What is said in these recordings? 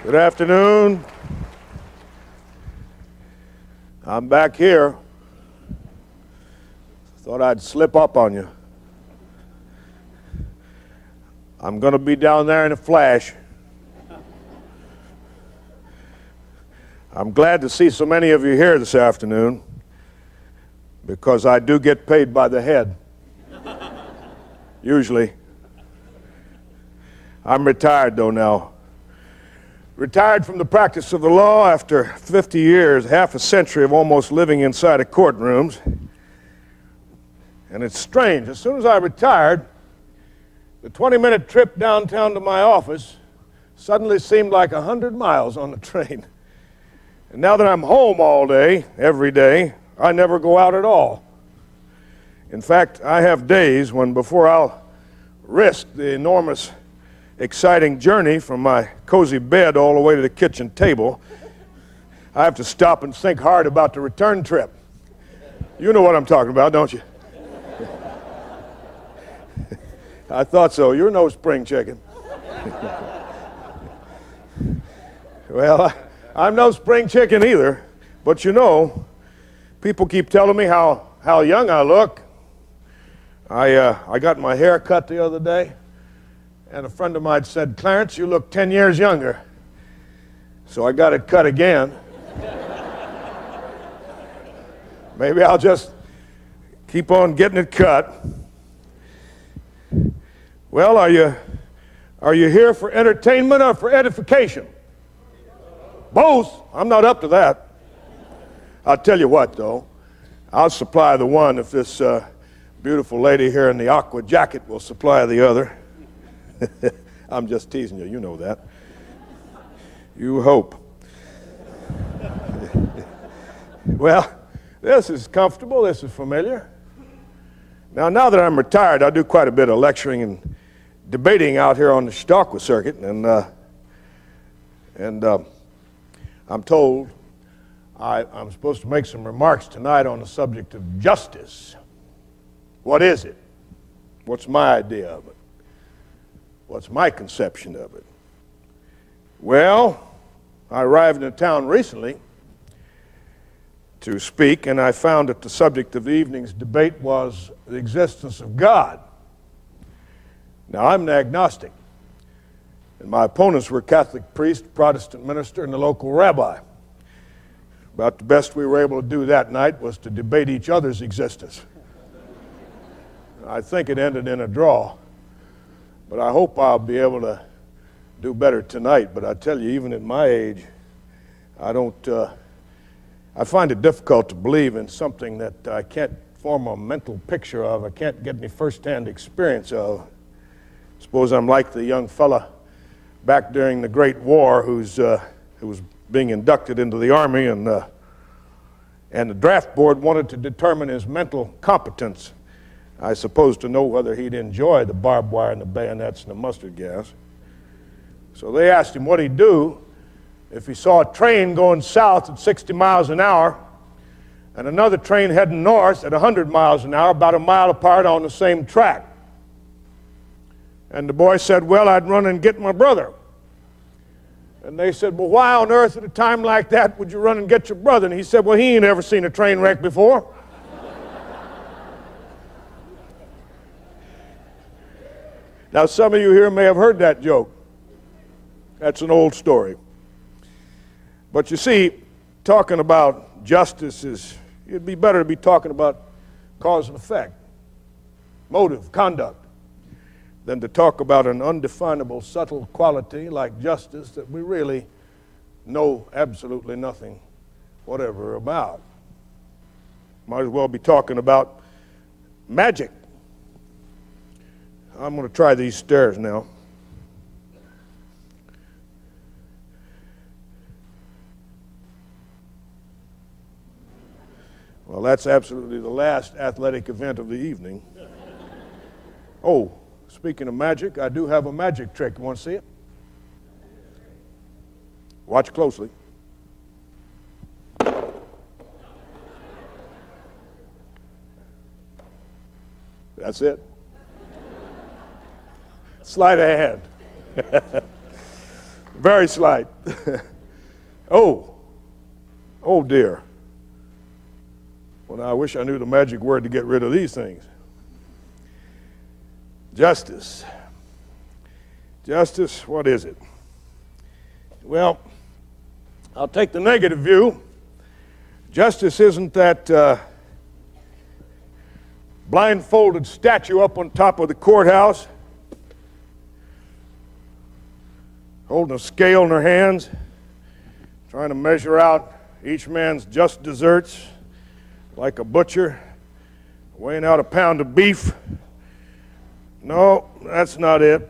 Good afternoon. I'm back here. Thought I'd slip up on you. I'm going to be down there in a flash. I'm glad to see so many of you here this afternoon because I do get paid by the head. Usually. I'm retired though now. Retired from the practice of the law after 50 years, half a century of almost living inside of courtrooms. And it's strange. As soon as I retired, the 20-minute trip downtown to my office suddenly seemed like 100 miles on the train. And now that I'm home all day, every day, I never go out at all. In fact, I have days when before I'll risk the enormous exciting journey from my cozy bed all the way to the kitchen table, I have to stop and think hard about the return trip. You know what I'm talking about, don't you? I thought so. You're no spring chicken. Well, I'm no spring chicken either, but you know, people keep telling me how young I look. I got my hair cut the other day, and a friend of mine said, "Clarence, you look 10 years younger." So I got it cut again. Maybe I'll just keep on getting it cut. Well, are you here for entertainment or for edification? Both. I'm not up to that. I'll tell you what, though. I'll supply the one if this beautiful lady here in the aqua jacket will supply the other. I'm just teasing you. You know that. You hope. Well, this is comfortable. This is familiar. Now that I'm retired, I do quite a bit of lecturing and debating out here on the Chautauqua circuit, and I'm told I'm supposed to make some remarks tonight on the subject of justice. What is it? What's my idea of it? What's my conception of it? Well, I arrived in a town recently to speak, and I found that the subject of the evening's debate was the existence of God. Now, I'm an agnostic, and my opponents were Catholic priest, Protestant minister, and the local rabbi. About the best we were able to do that night was to debate each other's existence. I think it ended in a draw, but I hope I'll be able to do better tonight. But I tell you, even at my age, I find it difficult to believe in something that I can't form a mental picture of, I can't get any first-hand experience of. Suppose I'm like the young fella back during the Great War who was being inducted into the Army, and the draft board wanted to determine his mental competence, I suppose, to know whether he'd enjoy the barbed wire and the bayonets and the mustard gas. So they asked him what he'd do if he saw a train going south at 60 miles an hour and another train heading north at 100 miles an hour, about a mile apart on the same track. And the boy said, "Well, I'd run and get my brother." And they said, "Well, why on earth at a time like that would you run and get your brother?" And he said, "Well, he ain't ever seen a train wreck before." Now, some of you here may have heard that joke. That's an old story. But you see, talking about justice it'd be better to be talking about cause and effect, motive, conduct, than to talk about an undefinable, subtle quality like justice that we really know absolutely nothing whatever about. Might as well be talking about magic. I'm going to try these stairs now. Well, that's absolutely the last athletic event of the evening. Oh, speaking of magic, I do have a magic trick. You want to see it? Watch closely. That's it. Sleight of hand. Very slight. Oh dear. Well, now I wish I knew the magic word to get rid of these things. Justice. Justice, what is it? Well, I'll take the negative view. Justice isn't that blindfolded statue up on top of the courthouse, holding a scale in her hands, trying to measure out each man's just deserts like a butcher weighing out a pound of beef. No, that's not it.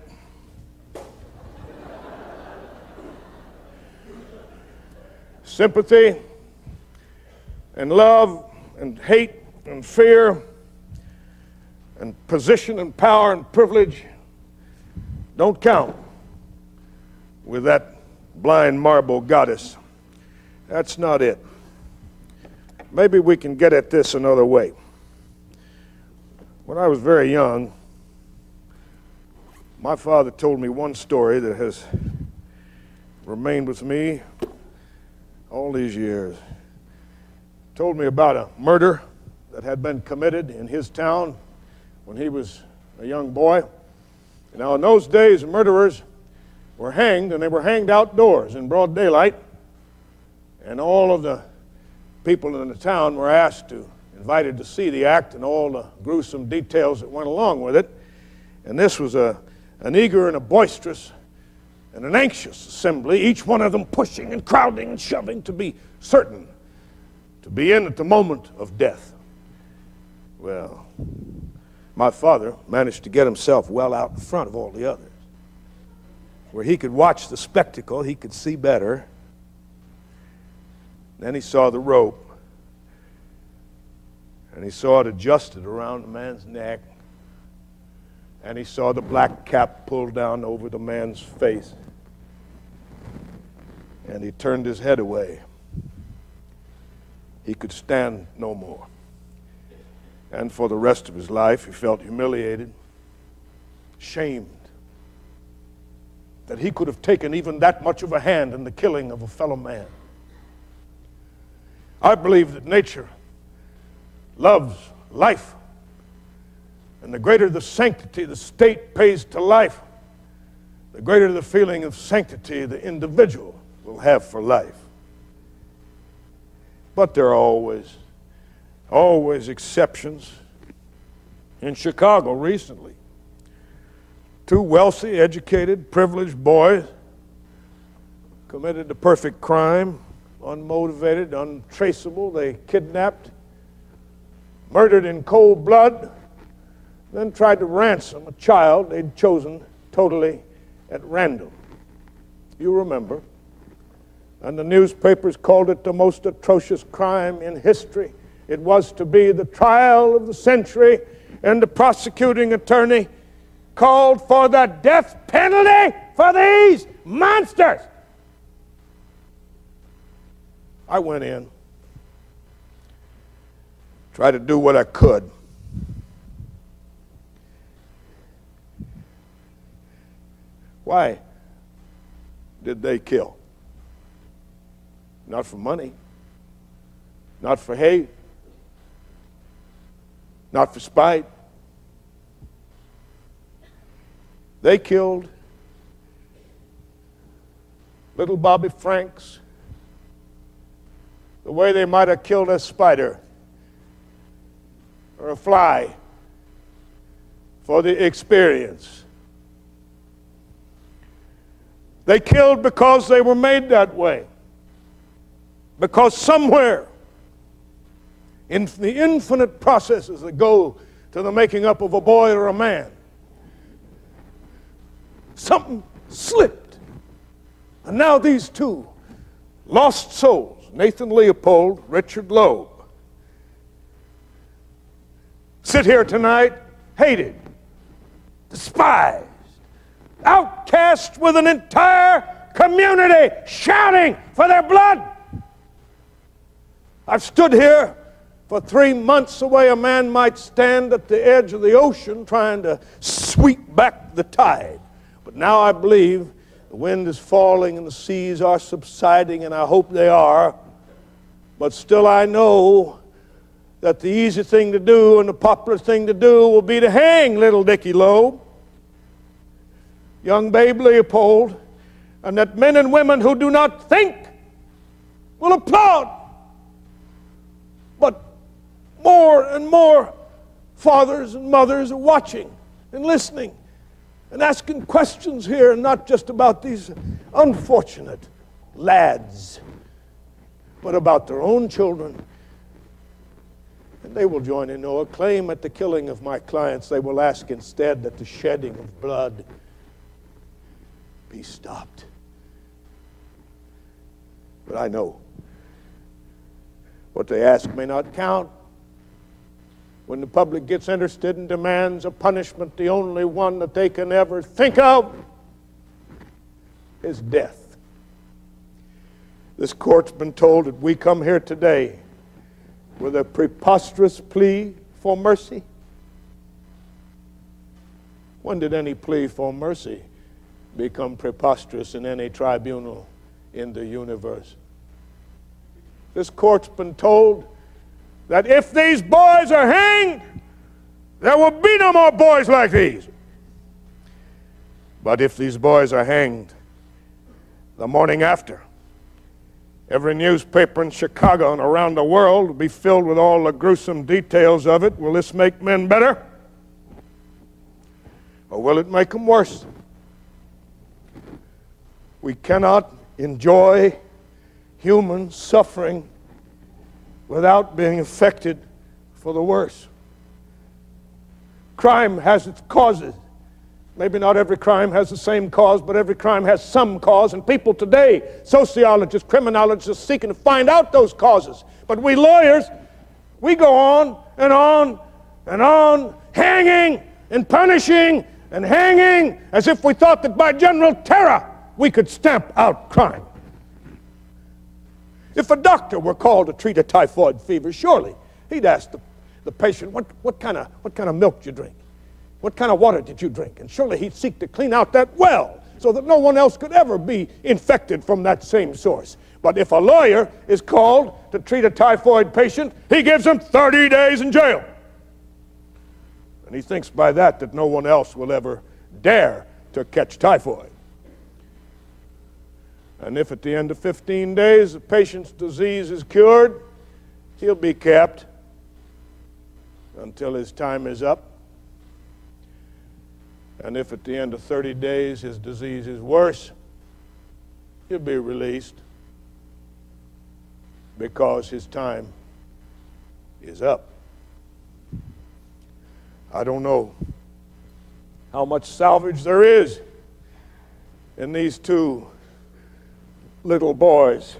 Sympathy and love and hate and fear and position and power and privilege don't count with that blind marble goddess. That's not it. Maybe we can get at this another way. When I was very young, my father told me one story that has remained with me all these years. He told me about a murder that had been committed in his town when he was a young boy. Now, in those days, murderers were hanged, and they were hanged outdoors in broad daylight, and all of the people in the town were invited to see the act and all the gruesome details that went along with it. And this was an eager and a boisterous and an anxious assembly, each one of them pushing and crowding and shoving to be certain to be in at the moment of death. Well, my father managed to get himself well out in front of all the others, where he could watch the spectacle, he could see better. Then he saw the rope, and he saw it adjusted around the man's neck, and he saw the black cap pulled down over the man's face, and he turned his head away. He could stand no more. And for the rest of his life, he felt humiliated, shamed, that he could have taken even that much of a hand in the killing of a fellow man. I believe that nature loves life, and the greater the sanctity the state pays to life, the greater the feeling of sanctity the individual will have for life. But there are always exceptions. In Chicago recently, two wealthy, educated, privileged boys committed a perfect crime, unmotivated, untraceable. They kidnapped, murdered in cold blood, then tried to ransom a child they'd chosen totally at random. You remember. And the newspapers called it the most atrocious crime in history. It was to be the trial of the century, and the prosecuting attorney called for the death penalty for these monsters. I went in, tried to do what I could. Why did they kill? Not for money, not for hate, not for spite. They killed little Bobby Franks the way they might have killed a spider or a fly for the experience. They killed because they were made that way. Because somewhere in the infinite processes that go to the making up of a boy or a man, something slipped. And now these two lost souls, Nathan Leopold, Richard Loeb, sit here tonight hated, despised, outcast with an entire community shouting for their blood. I've stood here for 3 months the way a man might stand at the edge of the ocean trying to sweep back the tide. But now I believe The wind is falling and the seas are subsiding, and I hope they are. But still I know that the easy thing to do and the popular thing to do will be to hang little Dickie Loeb, young babe Leopold, and that men and women who do not think will applaud. But more and more fathers and mothers are watching and listening and asking questions here, and not just about these unfortunate lads, but about their own children. And they will join in no acclaim at the killing of my clients. They will ask instead that the shedding of blood be stopped. But I know what they ask may not count. When the public gets interested and demands a punishment, the only one that they can ever think of is death. This court's been told that we come here today with a preposterous plea for mercy. When did any plea for mercy become preposterous in any tribunal in the universe? This court's been told that if these boys are hanged, there will be no more boys like these. But if these boys are hanged the morning after, every newspaper in Chicago and around the world will be filled with all the gruesome details of it. Will this make men better? Or will it make them worse? We cannot enjoy human suffering without being affected for the worse. Crime has its causes. Maybe not every crime has the same cause, but every crime has some cause. And people today, sociologists, criminologists, are seeking to find out those causes. But we lawyers, we go on and on and on, hanging and punishing and hanging, as if we thought that by general terror we could stamp out crime. If a doctor were called to treat a typhoid fever, surely he'd ask the patient, what kind of milk did you drink? What kind of water did you drink? And surely he'd seek to clean out that well so that no one else could ever be infected from that same source. But if a lawyer is called to treat a typhoid patient, he gives him 30 days in jail. And he thinks by that no one else will ever dare to catch typhoid. And if at the end of 15 days the patient's disease is cured, he'll be kept until his time is up. And if at the end of 30 days his disease is worse, he'll be released because his time is up. I don't know how much salvage there is in these two little boys.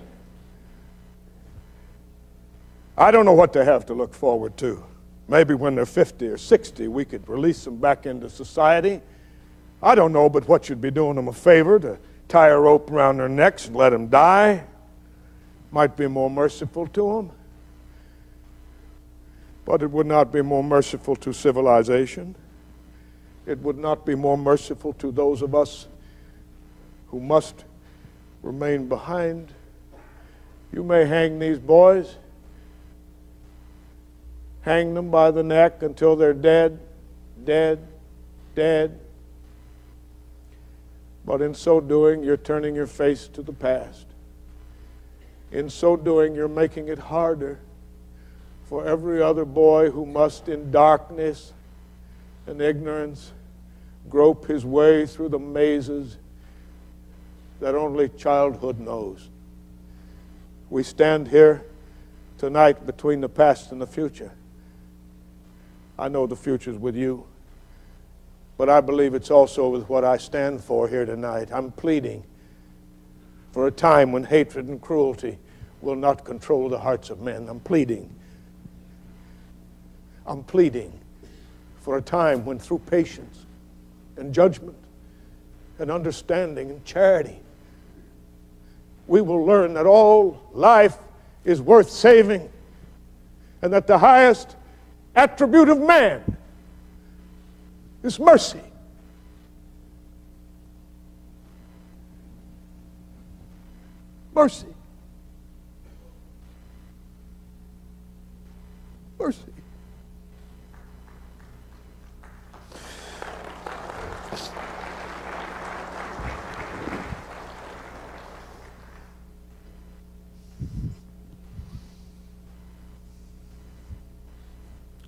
I don't know what they have to look forward to. Maybe when they're 50 or 60, we could release them back into society. I don't know, but what should be doing them a favor to tie a rope around their necks and let them die might be more merciful to them. But it would not be more merciful to civilization. It would not be more merciful to those of us who must remain behind. You may hang these boys, hang them by the neck until they're dead, dead, dead. But in so doing, you're turning your face to the past. In so doing, you're making it harder for every other boy who must, in darkness and ignorance, grope his way through the mazes that only childhood knows. We stand here tonight between the past and the future. I know the future's with you, but I believe it's also with what I stand for here tonight. I'm pleading for a time when hatred and cruelty will not control the hearts of men. I'm pleading for a time when through patience and judgment and understanding and charity, we will learn that all life is worth saving and that the highest attribute of man is mercy. Mercy. Mercy.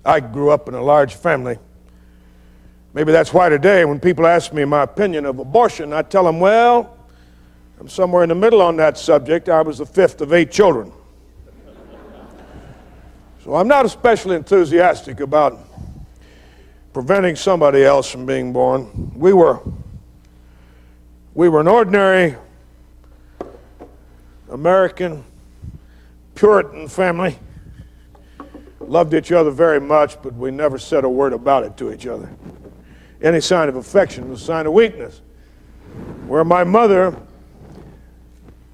I grew up in a large family. Maybe that's why today when people ask me my opinion of abortion, I tell them, well, I'm somewhere in the middle on that subject. I was the fifth of 8 children. So I'm not especially enthusiastic about preventing somebody else from being born. We were an ordinary American Puritan family. Loved each other very much, but we never said a word about it to each other. Any sign of affection was a sign of weakness. Where my mother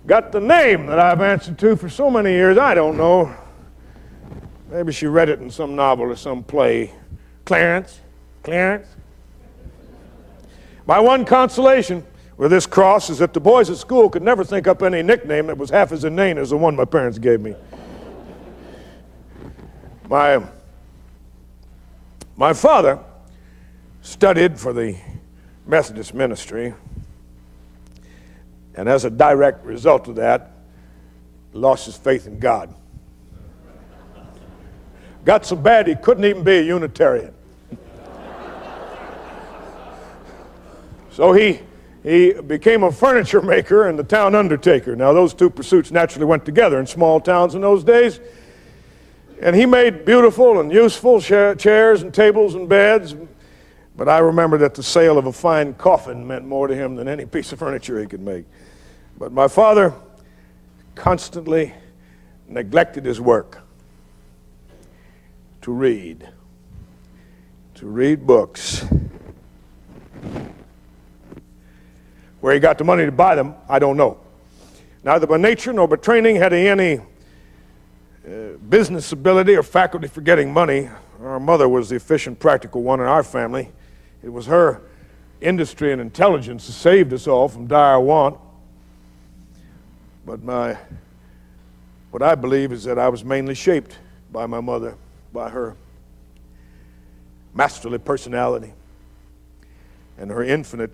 got the name that I've answered to for so many years, I don't know. Maybe she read it in some novel or some play. Clarence. My one consolation with this cross is that the boys at school could never think up any nickname that was half as inane as the one my parents gave me. My father studied for the Methodist ministry, and as a direct result of that, lost his faith in God. Got so bad he couldn't even be a Unitarian. So he became a furniture maker and the town undertaker. Now those two pursuits naturally went together in small towns in those days. And he made beautiful and useful chairs and tables and beds. But I remember that the sale of a fine coffin meant more to him than any piece of furniture he could make. But my father constantly neglected his work to read books. Where he got the money to buy them, I don't know. Neither by nature nor by training had he any business ability or faculty for getting money. Our mother was the efficient, practical one in our family. It was her industry and intelligence that saved us all from dire want. But what I believe is that I was mainly shaped by my mother, by her masterly personality and her infinite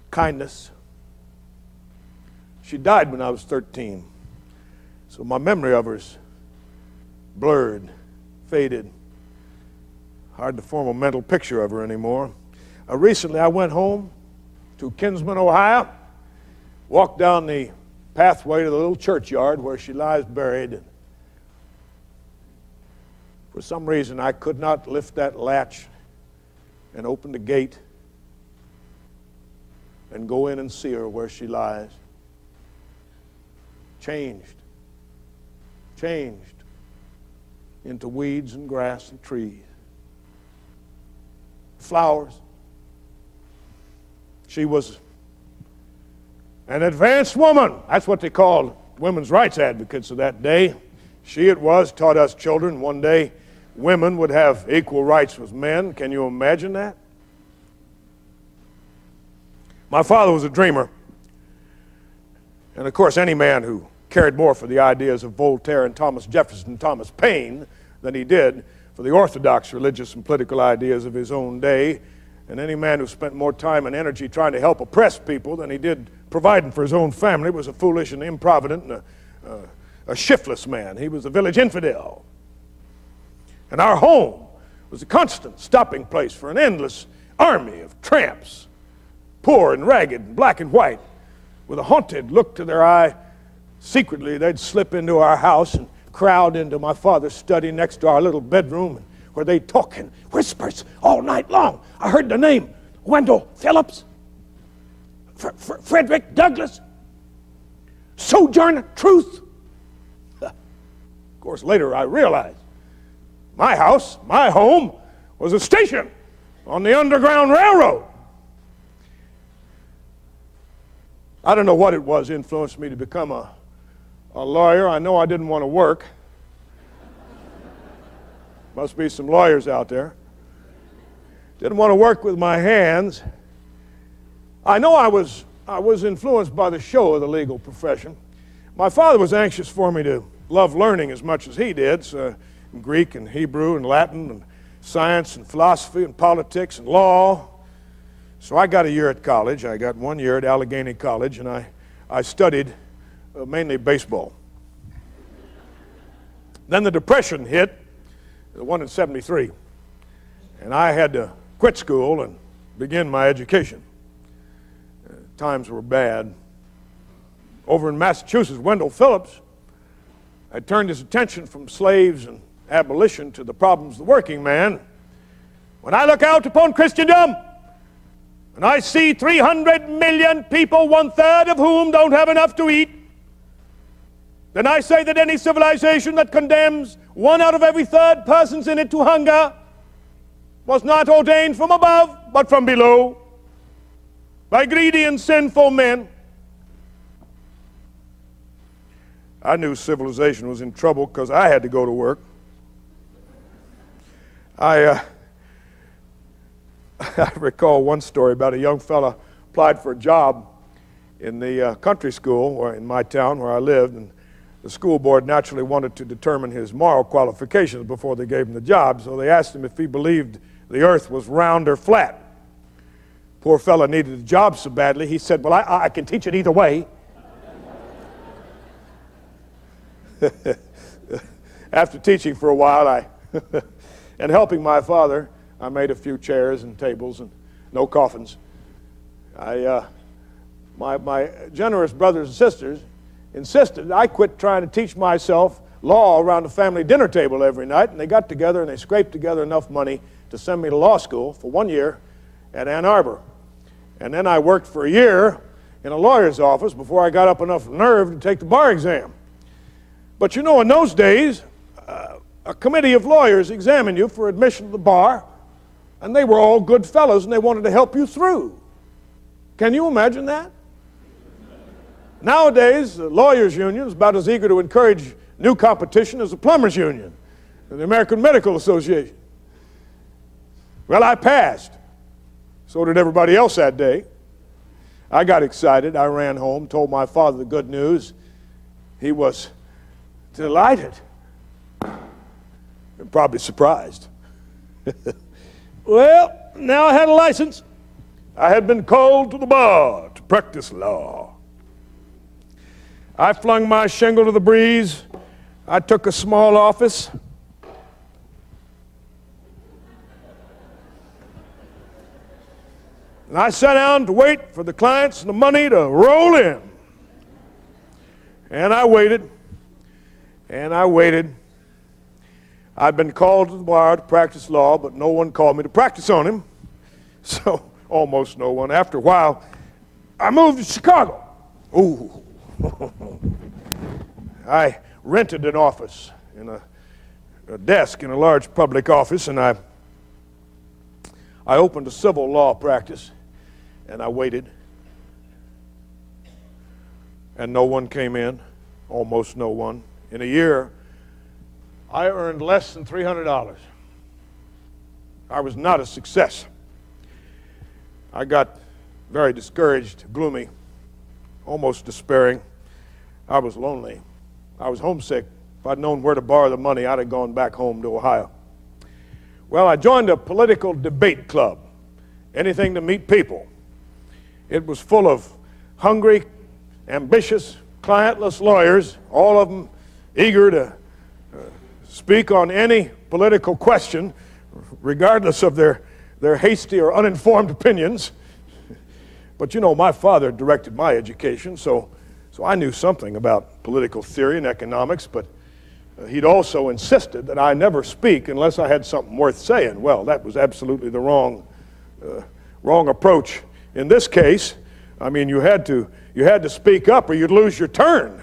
kindness. She died when I was 13. So my memory of her is blurred, faded. Hard to form a mental picture of her anymore. Recently I went home to Kinsman, Ohio, walked down the pathway to the little churchyard where she lies buried. For some reason I could not lift that latch and open the gate and go in and see her where she lies. Changed into weeds and grass and trees, flowers. She was an advanced woman. That's what they called women's rights advocates of that day. She it was, taught us children one day women would have equal rights with men. Can you imagine that? My father was a dreamer. And of course, any man who cared more for the ideas of Voltaire and Thomas Jefferson and Thomas Paine than he did for the orthodox religious and political ideas of his own day, and any man who spent more time and energy trying to help oppressed people than he did providing for his own family was a foolish and improvident and a shiftless man. He was a village infidel. And our home was a constant stopping place for an endless army of tramps, poor and ragged and black and white, with a haunted look to their eye. Secretly, they'd slip into our house and crowd into my father's study next to our little bedroom, where they'd talk in whispers all night long. I heard the name Wendell Phillips, Frederick Douglass, Sojourner Truth. Of course, later I realized my house, my home, was a station on the Underground Railroad. I don't know what it was influenced me to become a lawyer. I know I didn't want to work. Must be some lawyers out there. Didn't want to work with my hands. I know I was I was influenced by the show of the legal profession. My father was anxious for me to love learning as much as he did, so Greek and Hebrew and Latin and science and philosophy and politics and law. So I got a year at college. I got 1 year at Allegheny College, and I studied mainly baseball. Then the Depression hit, the one in '73, and I had to quit school and begin my education. Times were bad. Over in Massachusetts, Wendell Phillips had turned his attention from slaves and abolition to the problems of the working man. When I look out upon Christendom, and I see 300 million people, 1/3 of whom don't have enough to eat, then I say that any civilization that condemns 1 out of every 3 persons in it to hunger was not ordained from above, but from below, by greedy and sinful men. I knew civilization was in trouble because I had to go to work. I recall one story about a young fella applied for a job in the country school or in my town where I lived, and the school board naturally wanted to determine his moral qualifications before they gave him the job, so they asked him if he believed the earth was round or flat. Poor fella needed a job so badly, he said, well, I can teach it either way. After teaching for a while, and helping my father, I made a few chairs and tables and no coffins. My generous brothers and sisters insisted I quit trying to teach myself law around the family dinner table every night, and they got together and they scraped together enough money to send me to law school for 1 year at Ann Arbor. And then I worked for a year in a lawyer's office before I got up enough nerve to take the bar exam. But you know, in those days, a committee of lawyers examined you for admission to the bar, and they were all good fellows, and they wanted to help you through. Can you imagine that? Nowadays, the lawyers' union is about as eager to encourage new competition as the plumbers' union, and the American Medical Association. Well, I passed. So did everybody else that day. I got excited. I ran home, told my father the good news. He was delighted and probably surprised. Well, now I had a license. I had been called to the bar to practice law. I flung my shingle to the breeze. I took a small office. And I sat down to wait for the clients and the money to roll in. And I waited. And I waited. I'd been called to the bar to practice law, but no one called me to practice on him. So, almost no one. After a while, I moved to Chicago. Ooh. I rented an office, in a desk in a large public office, and I opened a civil law practice, and I waited. And no one came in, almost no one. In a year, I earned less than $300. I was not a success. I got very discouraged, gloomy, almost despairing. I was lonely. I was homesick. If I'd known where to borrow the money, I'd have gone back home to Ohio. Well, I joined a political debate club, anything to meet people. It was full of hungry, ambitious, clientless lawyers, all of them eager to speak on any political question, regardless of their hasty or uninformed opinions. But you know, my father directed my education, so I knew something about political theory and economics, but he'd also insisted that I never speak unless I had something worth saying. Well, that was absolutely the wrong approach. In this case, I mean, you had to speak up or you'd lose your turn.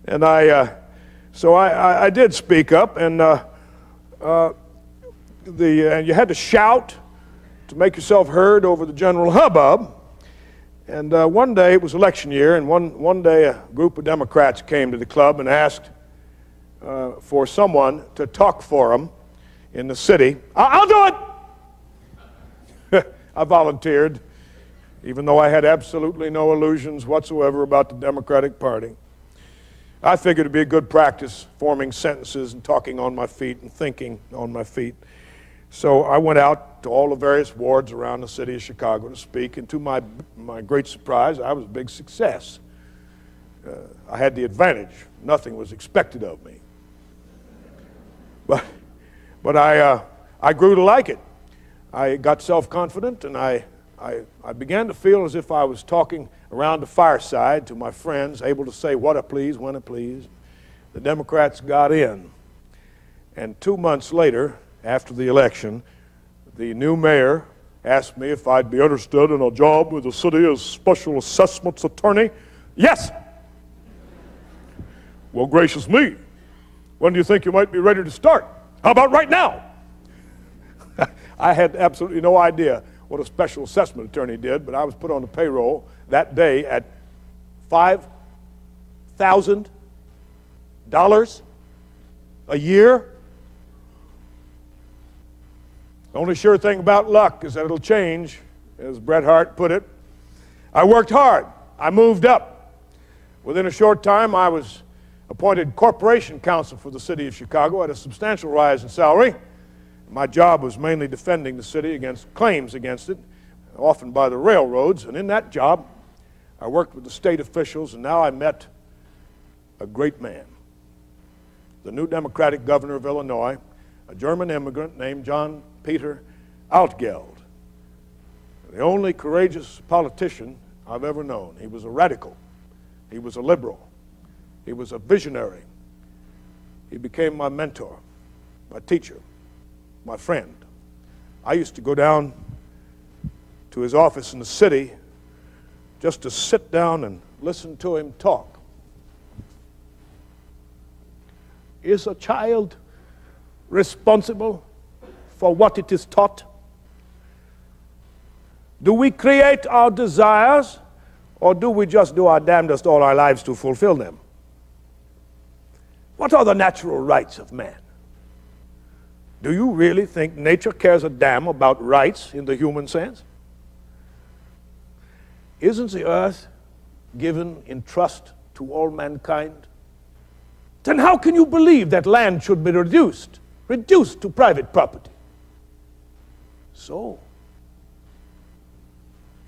and I did speak up, and you had to shout to make yourself heard over the general hubbub. And one day, it was election year, and one day a group of Democrats came to the club and asked for someone to talk for them in the city. I'll do it! I volunteered. even though I had absolutely no illusions whatsoever about the Democratic Party. I figured it'd be a good practice forming sentences and talking on my feet and thinking on my feet. So I went out to all the various wards around the city of Chicago to speak, and to my great surprise, I was a big success. I had the advantage. Nothing was expected of me. But I grew to like it. I got self-confident, and I began to feel as if I was talking around the fireside to my friends, able to say what I please, when I please. The Democrats got in. And 2 months later, after the election, the new mayor asked me if I'd be interested in a job with the city as special assessments attorney. Yes! Well, gracious me, when do you think you might be ready to start? How about right now? I had absolutely no idea what a special assessment attorney did, but I was put on the payroll that day at $5,000 a year. The only sure thing about luck is that it'll change, as Bret Hart put it. I worked hard. I moved up. Within a short time, I was appointed corporation counsel for the city of Chicago at a substantial rise in salary. My job was mainly defending the city against claims against it, often by the railroads. And in that job, I worked with the state officials, and now I met a great man, the new Democratic governor of Illinois, a German immigrant named John Peter Altgeld, the only courageous politician I've ever known. He was a radical. He was a liberal. He was a visionary. He became my mentor, my teacher, my friend. I used to go down to his office in the city just to sit down and listen to him talk. Is a child responsible for what it is taught? Do we create our desires, or do we just do our damnedest all our lives to fulfill them? What are the natural rights of man? Do you really think nature cares a damn about rights in the human sense? Isn't the earth given in trust to all mankind? Then how can you believe that land should be reduced to private property? So,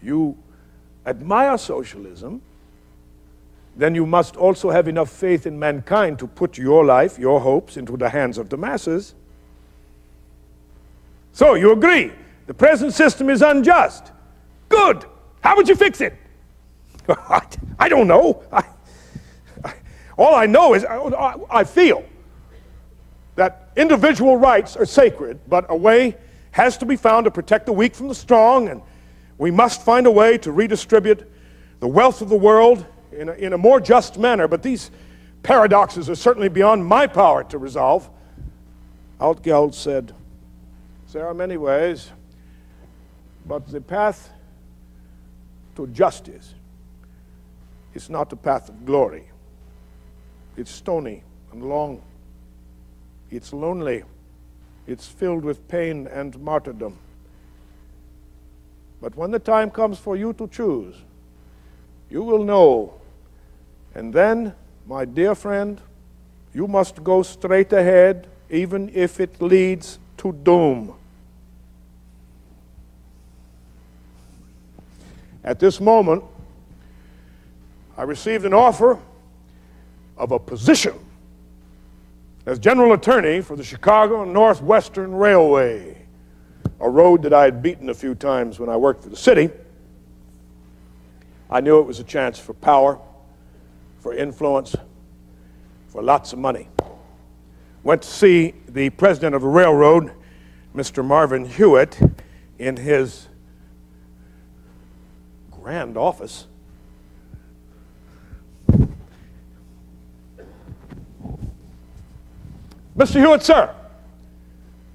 you admire socialism, then you must also have enough faith in mankind to put your life, your hopes, into the hands of the masses. So, you agree, the present system is unjust. Good. How would you fix it? I don't know. All I know is I feel that individual rights are sacred, but a way has to be found to protect the weak from the strong, and we must find a way to redistribute the wealth of the world in a more just manner. But these paradoxes are certainly beyond my power to resolve. Altgeld said, there are many ways, but the path to justice is not the path of glory. It's stony and long. It's lonely. It's filled with pain and martyrdom. But when the time comes for you to choose, you will know. And then, my dear friend, you must go straight ahead, even if it leads to doom. At this moment, I received an offer of a position as general attorney for the Chicago and Northwestern Railway, a road that I had beaten a few times when I worked for the city. I knew it was a chance for power, for influence, for lots of money. Went to see the president of the railroad, Mr. Marvin Hewitt, in his grand office. Mr. Hewitt, sir,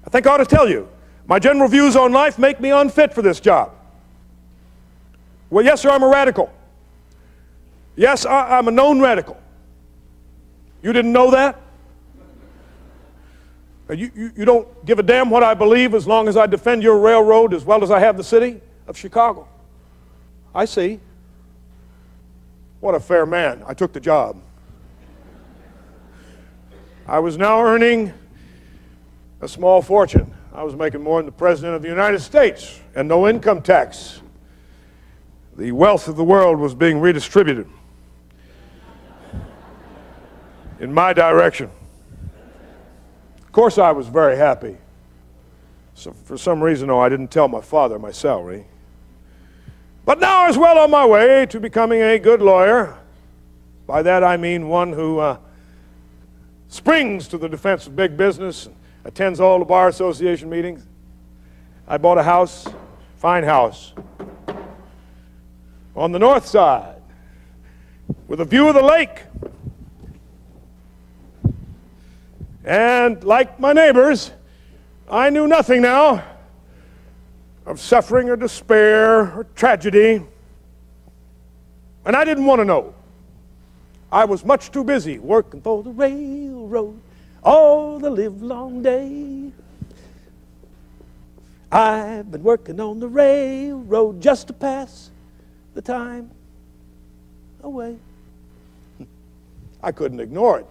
I think I ought to tell you, my general views on life make me unfit for this job. Well, yes, sir, I'm a radical. Yes, I'm a known radical. You didn't know that? You don't give a damn what I believe as long as I defend your railroad as well as I have the city of Chicago. I see. What a fair man. I took the job. I was now earning a small fortune. I was making more than the President of the United States, and no income tax. The wealth of the world was being redistributed in my direction. Of course, I was very happy. So for some reason, though, I didn't tell my father my salary. But now I was well on my way to becoming a good lawyer. By that I mean one who springs to the defense of big business, and attends all the Bar Association meetings. I bought a house, fine house, on the north side, with a view of the lake. And like my neighbors, I knew nothing now of suffering or despair or tragedy, and I didn't want to know. I was much too busy working for the railroad all the livelong day. I've been working on the railroad just to pass the time away. I couldn't ignore it.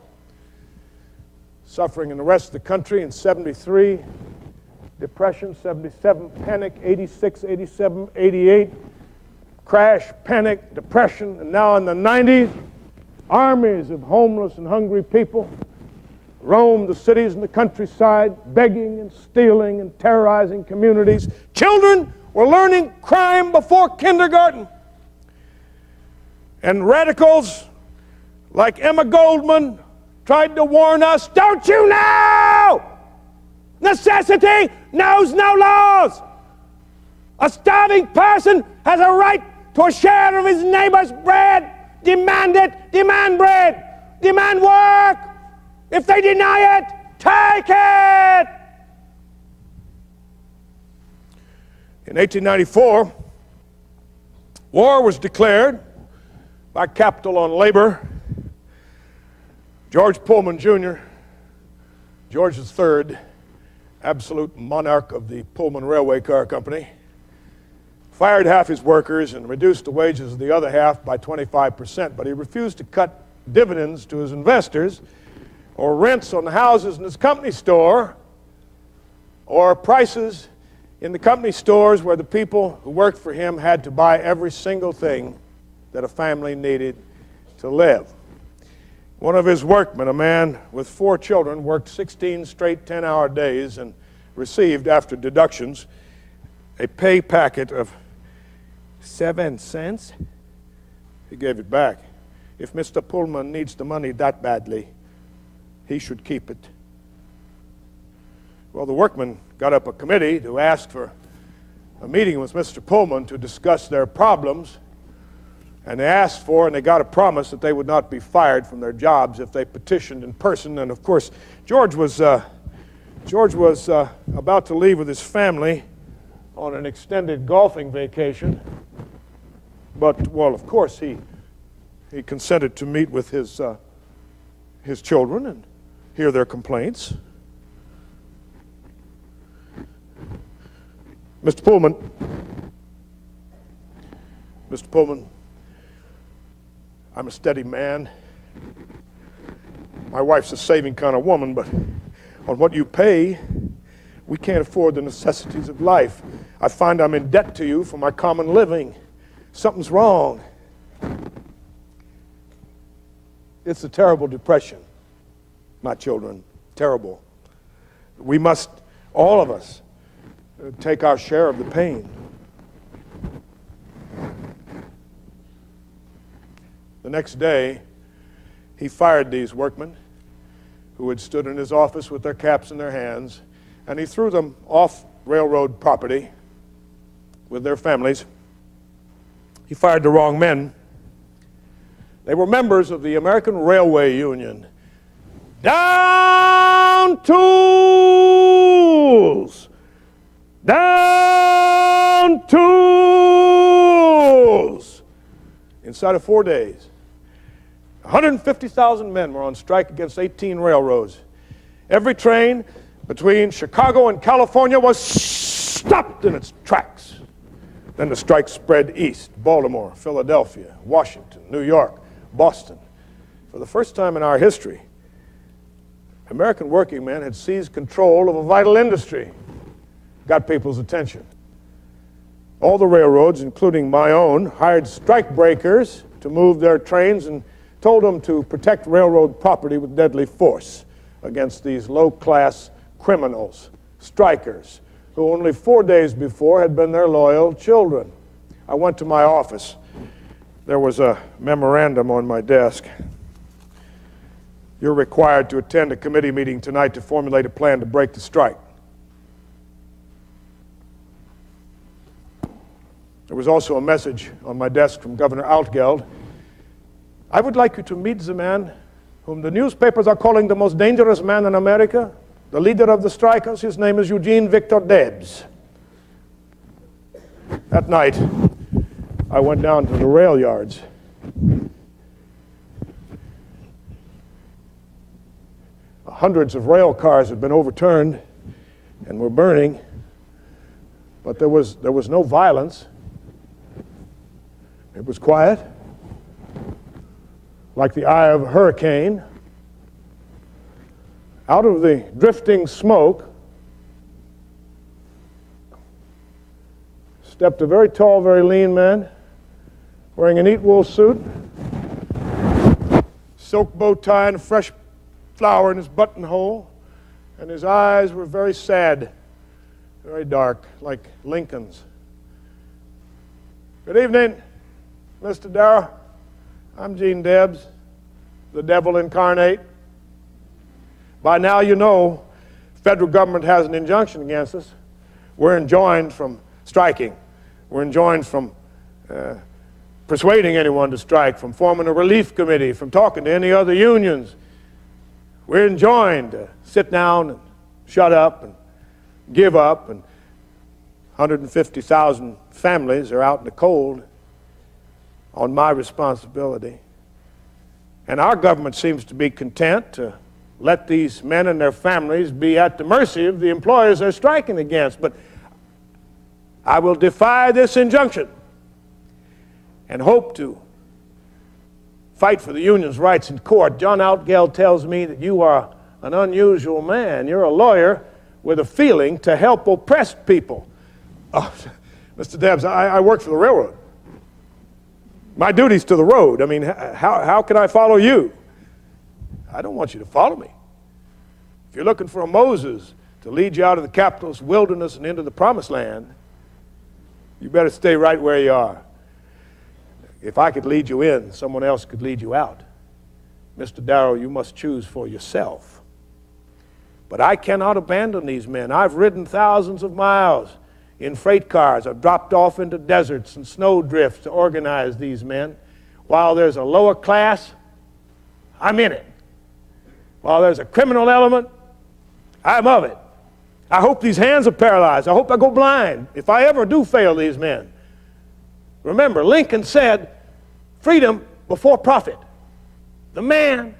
Suffering in the rest of the country in 73, depression, 77, panic, 86, 87, 88, crash, panic, depression, and now in the 90s, armies of homeless and hungry people roamed the cities and the countryside, begging and stealing and terrorizing communities. Children were learning crime before kindergarten. And radicals like Emma Goldman tried to warn us, don't you know? Necessity knows no laws. A starving person has a right to a share of his neighbor's bread. Demand it, demand bread, demand work. If they deny it, take it. In 1894, war was declared by Capital on Labor. George Pullman Jr., George III, absolute monarch of the Pullman Railway Car Company, fired half his workers and reduced the wages of the other half by 25%, but he refused to cut dividends to his investors or rents on the houses in his company store or prices in the company stores where the people who worked for him had to buy every single thing that a family needed to live. One of his workmen, a man with 4 children, worked 16 straight 10-hour days and received, after deductions, a pay packet of 7 cents. He gave it back. If Mr. Pullman needs the money that badly, he should keep it. Well, the workmen got up a committee to ask for a meeting with Mr. Pullman to discuss their problems. And they asked for, and they got a promise that they would not be fired from their jobs if they petitioned in person. And of course, George was about to leave with his family on an extended golfing vacation. But, well, of course, he consented to meet with his children and hear their complaints. Mr. Pullman, I'm a steady man. My wife's a saving kind of woman, but on what you pay, we can't afford the necessities of life. I find I'm in debt to you for my common living. Something's wrong. It's a terrible depression, my children, terrible. We must, all of us, take our share of the pain. The next day, he fired these workmen who had stood in his office with their caps in their hands, and he threw them off railroad property with their families. He fired the wrong men. They were members of the American Railway Union. Down tools! Down tools! Inside of 4 days, 150,000 men were on strike against 18 railroads. Every train between Chicago and California was stopped in its tracks. Then the strike spread east: Baltimore, Philadelphia, Washington, New York, Boston. For the first time in our history, American working men had seized control of a vital industry. Got people's attention. All the railroads, including my own, hired strike breakers to move their trains and told them to protect railroad property with deadly force against these low-class criminals, strikers, who only 4 days before had been their loyal children. I went to my office. There was a memorandum on my desk. You're required to attend a committee meeting tonight to formulate a plan to break the strike. There was also a message on my desk from Governor Altgeld. I would like you to meet the man whom the newspapers are calling the most dangerous man in America, the leader of the strikers. His name is Eugene Victor Debs. That night, I went down to the rail yards. Hundreds of rail cars had been overturned and were burning, but there was no violence. It was quiet, like the eye of a hurricane. Out of the drifting smoke stepped a very tall, very lean man wearing a neat wool suit, silk bow tie, and a fresh flower in his buttonhole, and his eyes were very sad, very dark, like Lincoln's. Good evening, Mr. Darrow. I'm Gene Debs, the devil incarnate. By now you know the federal government has an injunction against us. We're enjoined from striking. We're enjoined from persuading anyone to strike, from forming a relief committee, from talking to any other unions. We're enjoined to sit down and shut up and give up, and 150,000 families are out in the cold on my responsibility. And our government seems to be content to let these men and their families be at the mercy of the employers they're striking against. But I will defy this injunction and hope to fight for the union's rights in court. John Altgeld tells me that you are an unusual man. You're a lawyer with a feeling to help oppressed people. Oh, Mr. Debs, I work for the railroad. My duty's to the road. I mean, how can I follow you? I don't want you to follow me. If you're looking for a Moses to lead you out of the capitalist wilderness and into the promised land, you better stay right where you are. If I could lead you in, someone else could lead you out. Mr. Darrow, you must choose for yourself. But I cannot abandon these men. I've ridden thousands of miles in freight cars. I've dropped off into deserts and snow drifts to organize these men. While there's a lower class, I'm in it. While there's a criminal element, I'm of it. I hope these hands are paralyzed. I hope I go blind if I ever do fail these men. Remember, Lincoln said, freedom before profit, the man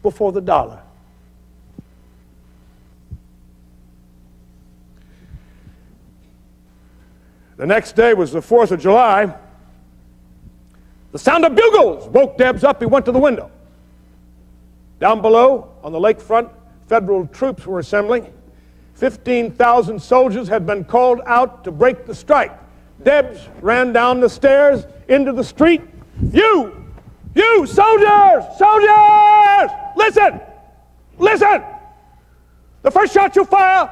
before the dollar. The next day was the 4th of July. The sound of bugles woke Debs up. He went to the window. Down below, on the lakefront, federal troops were assembling. 15,000 soldiers had been called out to break the strike. Debs ran down the stairs into the street. You soldiers, listen, listen. The first shot you fire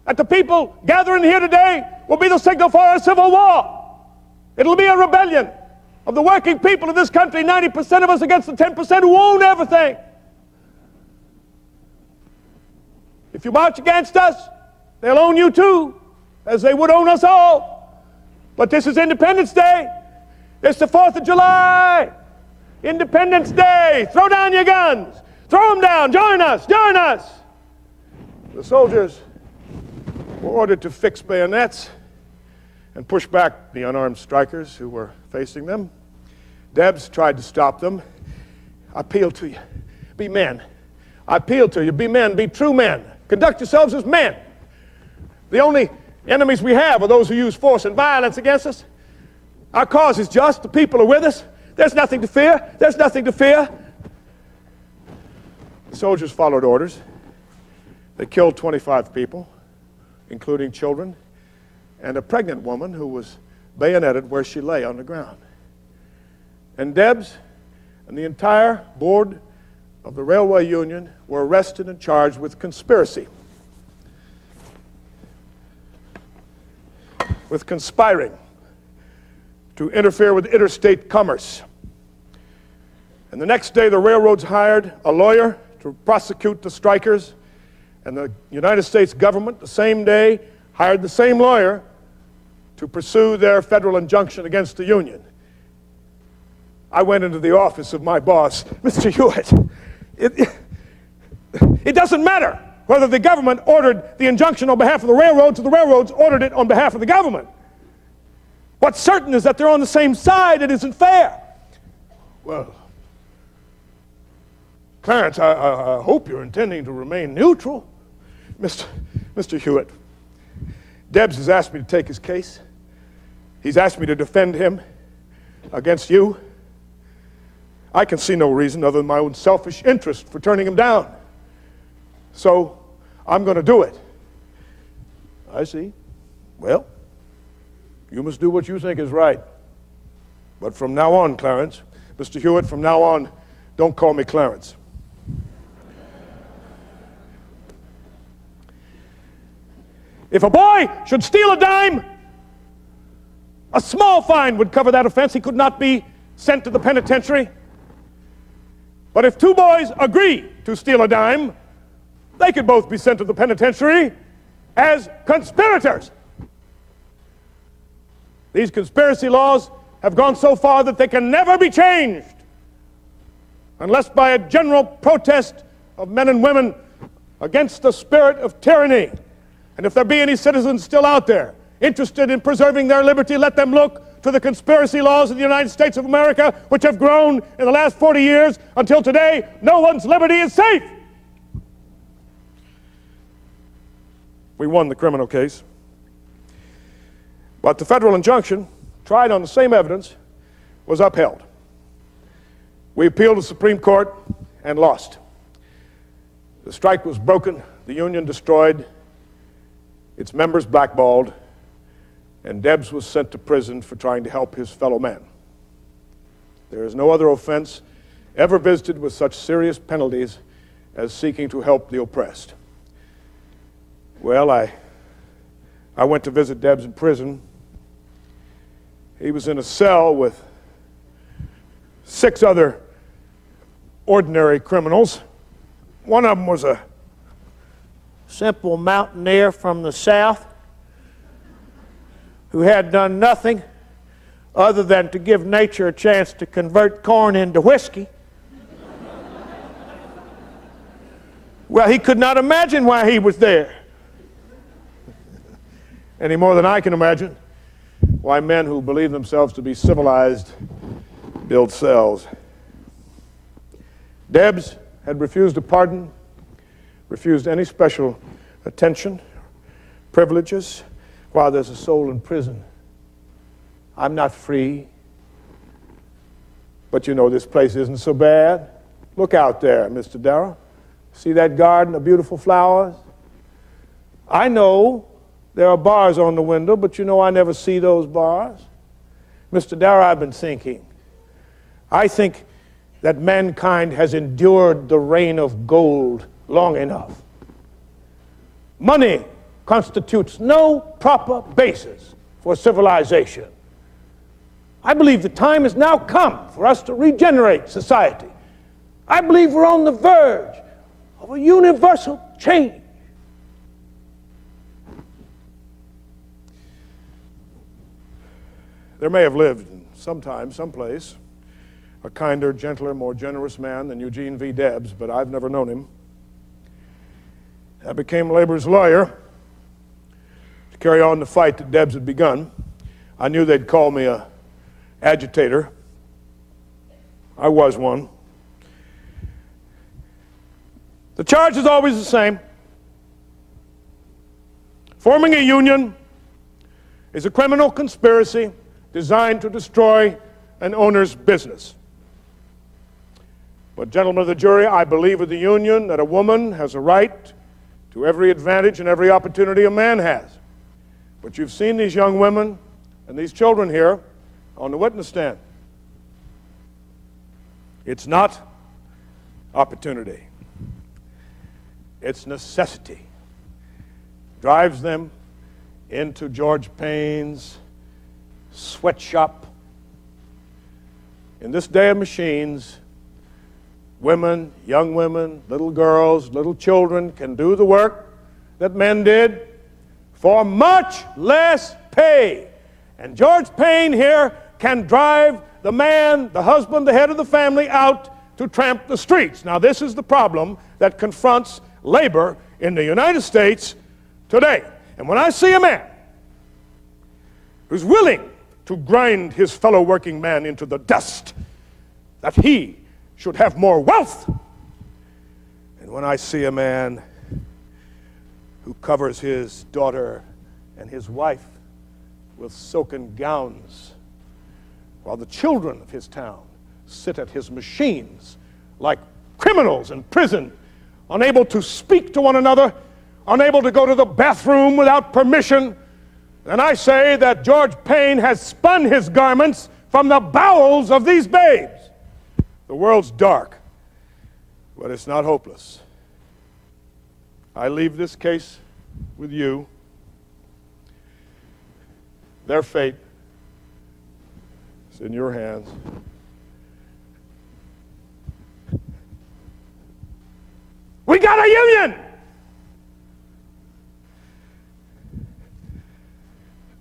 at the people gathering here today will be the signal for a civil war. It'll be a rebellion of the working people of this country, 90% of us against the 10% who own everything. If you march against us, they'll own you too, as they would own us all. But this is Independence Day. It's the 4th of July. Independence Day. Throw down your guns. Throw them down. Join us. Join us. The soldiers were ordered to fix bayonets and push back the unarmed strikers who were facing them. Debs tried to stop them. I appeal to you. Be men. I appeal to you. Be men. Be true men. Conduct yourselves as men. The only enemies we have are those who use force and violence against us. Our cause is just. The people are with us. There's nothing to fear. There's nothing to fear. The soldiers followed orders. They killed 25 people, including children, and a pregnant woman who was bayoneted where she lay on the ground. And Debs and the entire board of the railway union were arrested and charged with conspiracy, with conspiring to interfere with interstate commerce. And the next day, the railroads hired a lawyer to prosecute the strikers, and the United States government, the same day, hired the same lawyer to pursue their federal injunction against the union. I went into the office of my boss, Mr. Hewitt. It doesn't matter whether the government ordered the injunction on behalf of the railroads or the railroads ordered it on behalf of the government. What's certain is that they're on the same side. It isn't fair. Well, Clarence, I hope you're intending to remain neutral. Mr. Hewitt, Debs has asked me to take his case. He's asked me to defend him against you. I can see no reason other than my own selfish interest for turning him down. So I'm going to do it. I see. Well, you must do what you think is right. But from now on, Clarence, Mr. Hewitt, from now on, don't call me Clarence. If a boy should steal a dime, a small fine would cover that offense. He could not be sent to the penitentiary. But if two boys agree to steal a dime, they could both be sent to the penitentiary as conspirators. These conspiracy laws have gone so far that they can never be changed unless by a general protest of men and women against the spirit of tyranny. And if there be any citizens still out there interested in preserving their liberty, let them look to the conspiracy laws of the United States of America, which have grown in the last 40 years until today. No one's liberty is safe. We won the criminal case. But the federal injunction, tried on the same evidence, was upheld. We appealed to the Supreme Court and lost. The strike was broken, the union destroyed, its members blackballed, and Debs was sent to prison for trying to help his fellow man. There is no other offense ever visited with such serious penalties as seeking to help the oppressed. Well, I went to visit Debs in prison. He was in a cell with 6 other ordinary criminals. One of them was a simple mountaineer from the South who had done nothing other than to give nature a chance to convert corn into whiskey. Well, he could not imagine why he was there, any more than I can imagine why men who believe themselves to be civilized build cells. Debs had refused a pardon, refused any special attention, privileges, while there's a soul in prison. I'm not free, but you know this place isn't so bad. Look out there, Mr. Darrow. See that garden of beautiful flowers? I know there are bars on the window, but you know I never see those bars. Mr. Darrow, I've been thinking. I think that mankind has endured the reign of gold long enough. Money constitutes no proper basis for civilization. I believe the time has now come for us to regenerate society. I believe we're on the verge of a universal change. There may have lived sometime, someplace, a kinder, gentler, more generous man than Eugene V. Debs, but I've never known him. I became labor's lawyer to carry on the fight that Debs had begun. I knew they'd call me an agitator. I was one. The charge is always the same. Forming a union is a criminal conspiracy designed to destroy an owner's business. But, gentlemen of the jury, I believe in the Union that a woman has a right to every advantage and every opportunity a man has. But you've seen these young women and these children here on the witness stand. It's not opportunity. It's necessity. Drives them into George Payne's sweatshop. In this day of machines, women, young women, little girls, little children can do the work that men did for much less pay. And George Payne here can drive the man, the husband, the head of the family out to tramp the streets. Now, this is the problem that confronts labor in the United States today. And when I see a man who's willing to grind his fellow working man into the dust, that he should have more wealth. And when I see a man who covers his daughter and his wife with silken gowns, while the children of his town sit at his machines like criminals in prison, unable to speak to one another, unable to go to the bathroom without permission, then I say that George Payne has spun his garments from the bowels of these babes. The world's dark, but it's not hopeless. I leave this case with you. Their fate is in your hands. We got a union!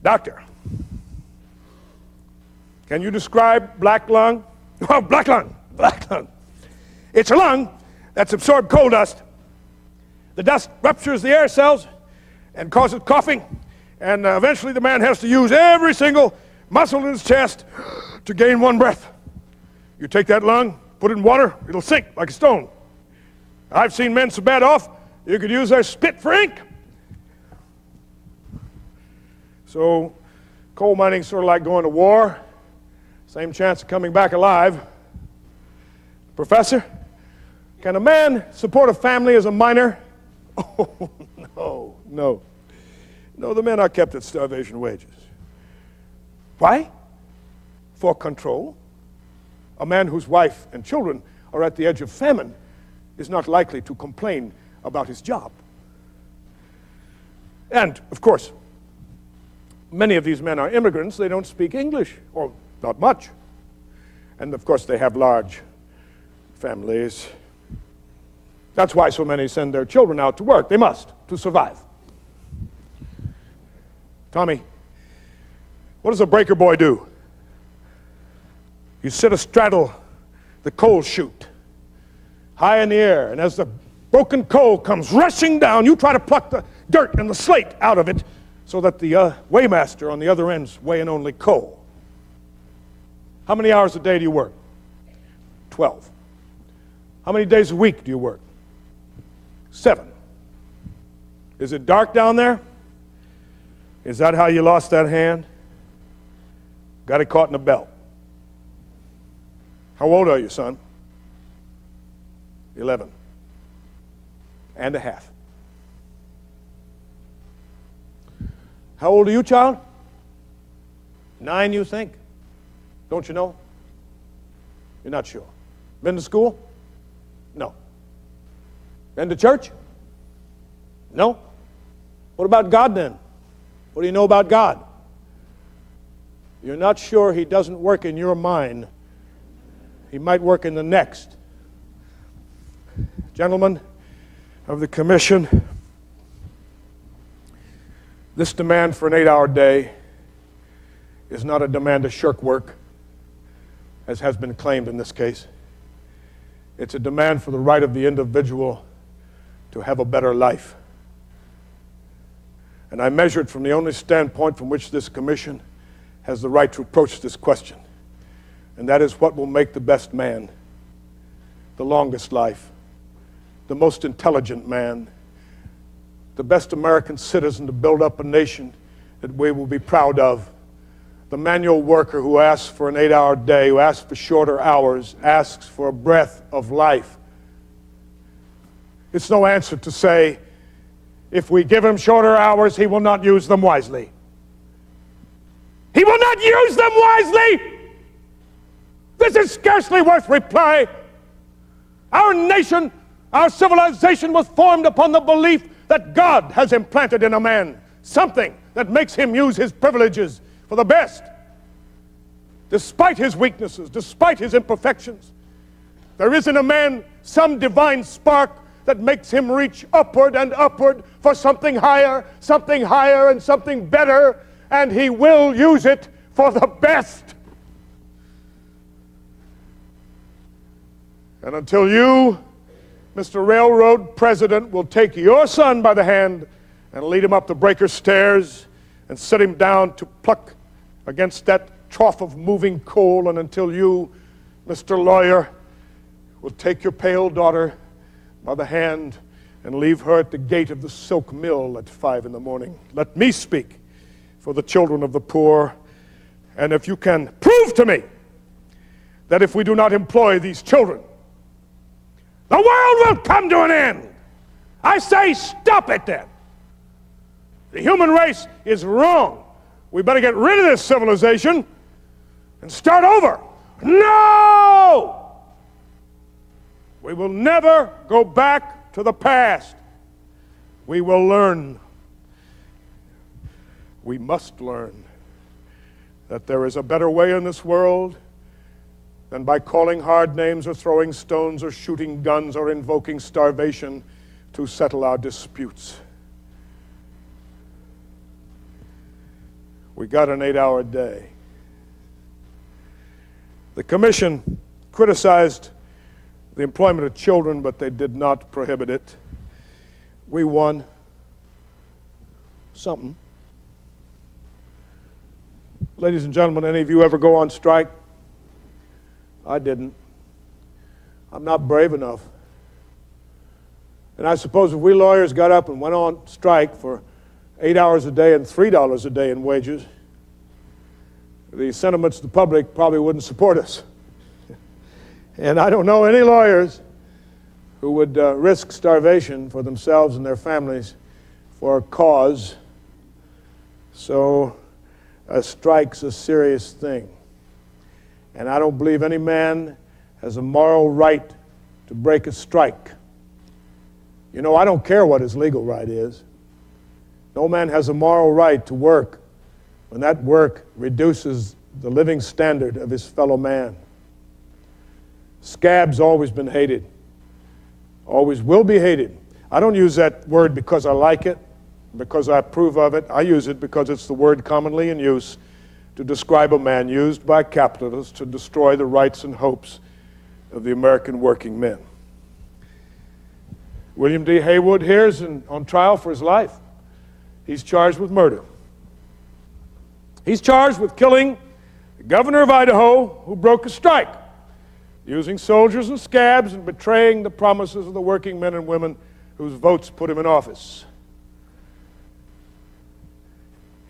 Doctor, can you describe black lung? Oh, black lung. Black lung. It's a lung that's absorbed coal dust. The dust ruptures the air cells and causes coughing, and eventually the man has to use every single muscle in his chest to gain one breath. You take that lung, put it in water, it'll sink like a stone. I've seen men so bad off, you could use their spit for ink. So coal mining's sort of like going to war. Same chance of coming back alive. Professor, can a man support a family as a miner? Oh, no, no. No, the men are kept at starvation wages. Why? For control. A man whose wife and children are at the edge of famine is not likely to complain about his job. And, of course, many of these men are immigrants. They don't speak English, or not much. And, of course, they have large families. That's why so many send their children out to work. They must, to survive. Tommy, what does a breaker boy do? You sit astraddle the coal chute, high in the air, and as the broken coal comes rushing down, you try to pluck the dirt and the slate out of it so that the weighmaster on the other end's weighing only coal. How many hours a day do you work? 12. How many days a week do you work? 7. Is it dark down there? Is that how you lost that hand? Got it caught in a belt. How old are you, son? 11 and a half. How old are you, child? 9, you think? Don't you know? You're not sure. Been to school? No. Been to church? No. What about God then? What do you know about God? You're not sure He doesn't work in your mind. He might work in the next. Gentlemen of the commission, this demand for an 8-hour day is not a demand to shirk work, as has been claimed in this case. It's a demand for the right of the individual to have a better life. And I measure it from the only standpoint from which this commission has the right to approach this question. And that is, what will make the best man, the longest life, the most intelligent man, the best American citizen to build up a nation that we will be proud of, The manual worker who asks for an 8-hour day, who asks for shorter hours, asks for a breath of life. It's no answer to say, if we give him shorter hours, he will not use them wisely. He will not use them wisely! This is scarcely worth reply. Our nation, our civilization was formed upon the belief that God has implanted in a man something that makes him use his privileges for the best. Despite his weaknesses, despite his imperfections, there is in a man some divine spark that makes him reach upward and upward for something higher and something better, and he will use it for the best. And until you, Mr. Railroad President, will take your son by the hand and lead him up the breaker's stairs and sit him down to pluck against that trough of moving coal, and until you, Mr. Lawyer, will take your pale daughter by the hand and leave her at the gate of the silk mill at 5 in the morning. Let me speak for the children of the poor, and if you can prove to me that if we do not employ these children, the world will come to an end, I say stop it then. The human race is wrong. We better get rid of this civilization and start over. No! We will never go back to the past. We will learn. We must learn that there is a better way in this world than by calling hard names or throwing stones or shooting guns or invoking starvation to settle our disputes. We got an 8-hour day. The commission criticized the employment of children, but they did not prohibit it. We won something. Ladies and gentlemen, any of you ever go on strike? I didn't. I'm not brave enough. And I suppose if we lawyers got up and went on strike for 8 hours a day and $3 a day in wages, the sentiments of the public probably wouldn't support us. And I don't know any lawyers who would risk starvation for themselves and their families for a cause. So a strike's a serious thing. And I don't believe any man has a moral right to break a strike. You know, I don't care what his legal right is. No man has a moral right to work when that work reduces the living standard of his fellow man. Scab's always been hated, always will be hated. I don't use that word because I like it, because I approve of it. I use it because it's the word commonly in use to describe a man used by capitalists to destroy the rights and hopes of the American working men. William D. Haywood here is on trial for his life. He's charged with murder. He's charged with killing the governor of Idaho who broke a strike, using soldiers and scabs and betraying the promises of the working men and women whose votes put him in office.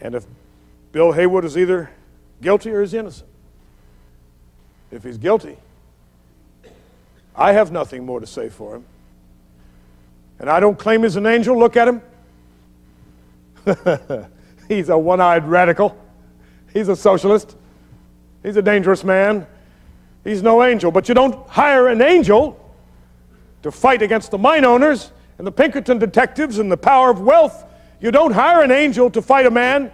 And if Bill Haywood is either guilty or is innocent, if he's guilty, I have nothing more to say for him. And I don't claim he's an angel. Look at him. He's a one-eyed radical. He's a socialist. He's a dangerous man. He's no angel. But you don't hire an angel to fight against the mine owners and the Pinkerton detectives and the power of wealth. You don't hire an angel to fight a man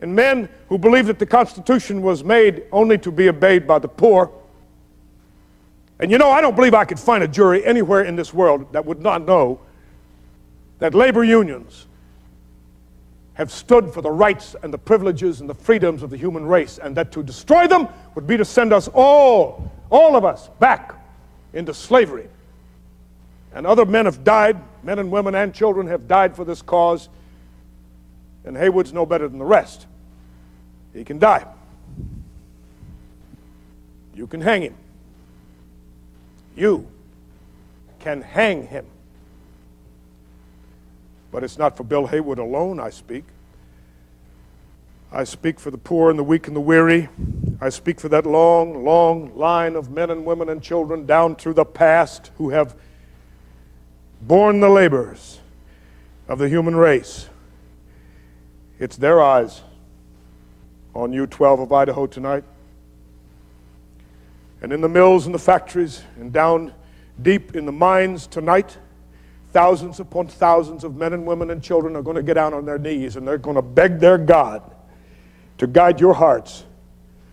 and men who believe that the Constitution was made only to be obeyed by the poor. And you know, I don't believe I could find a jury anywhere in this world that would not know that labor unions have stood for the rights and the privileges and the freedoms of the human race, and that to destroy them would be to send us all of us, back into slavery. And other men have died, men and women and children have died for this cause, and Haywood's no better than the rest. He can die. You can hang him. You can hang him. But it's not for Bill Haywood alone I speak. I speak for the poor and the weak and the weary. I speak for that long, long line of men and women and children down through the past who have borne the labors of the human race. It's their eyes on you 12 of Idaho tonight. And in the mills and the factories and down deep in the mines tonight, thousands upon thousands of men and women and children are going to get down on their knees and they're going to beg their God to guide your hearts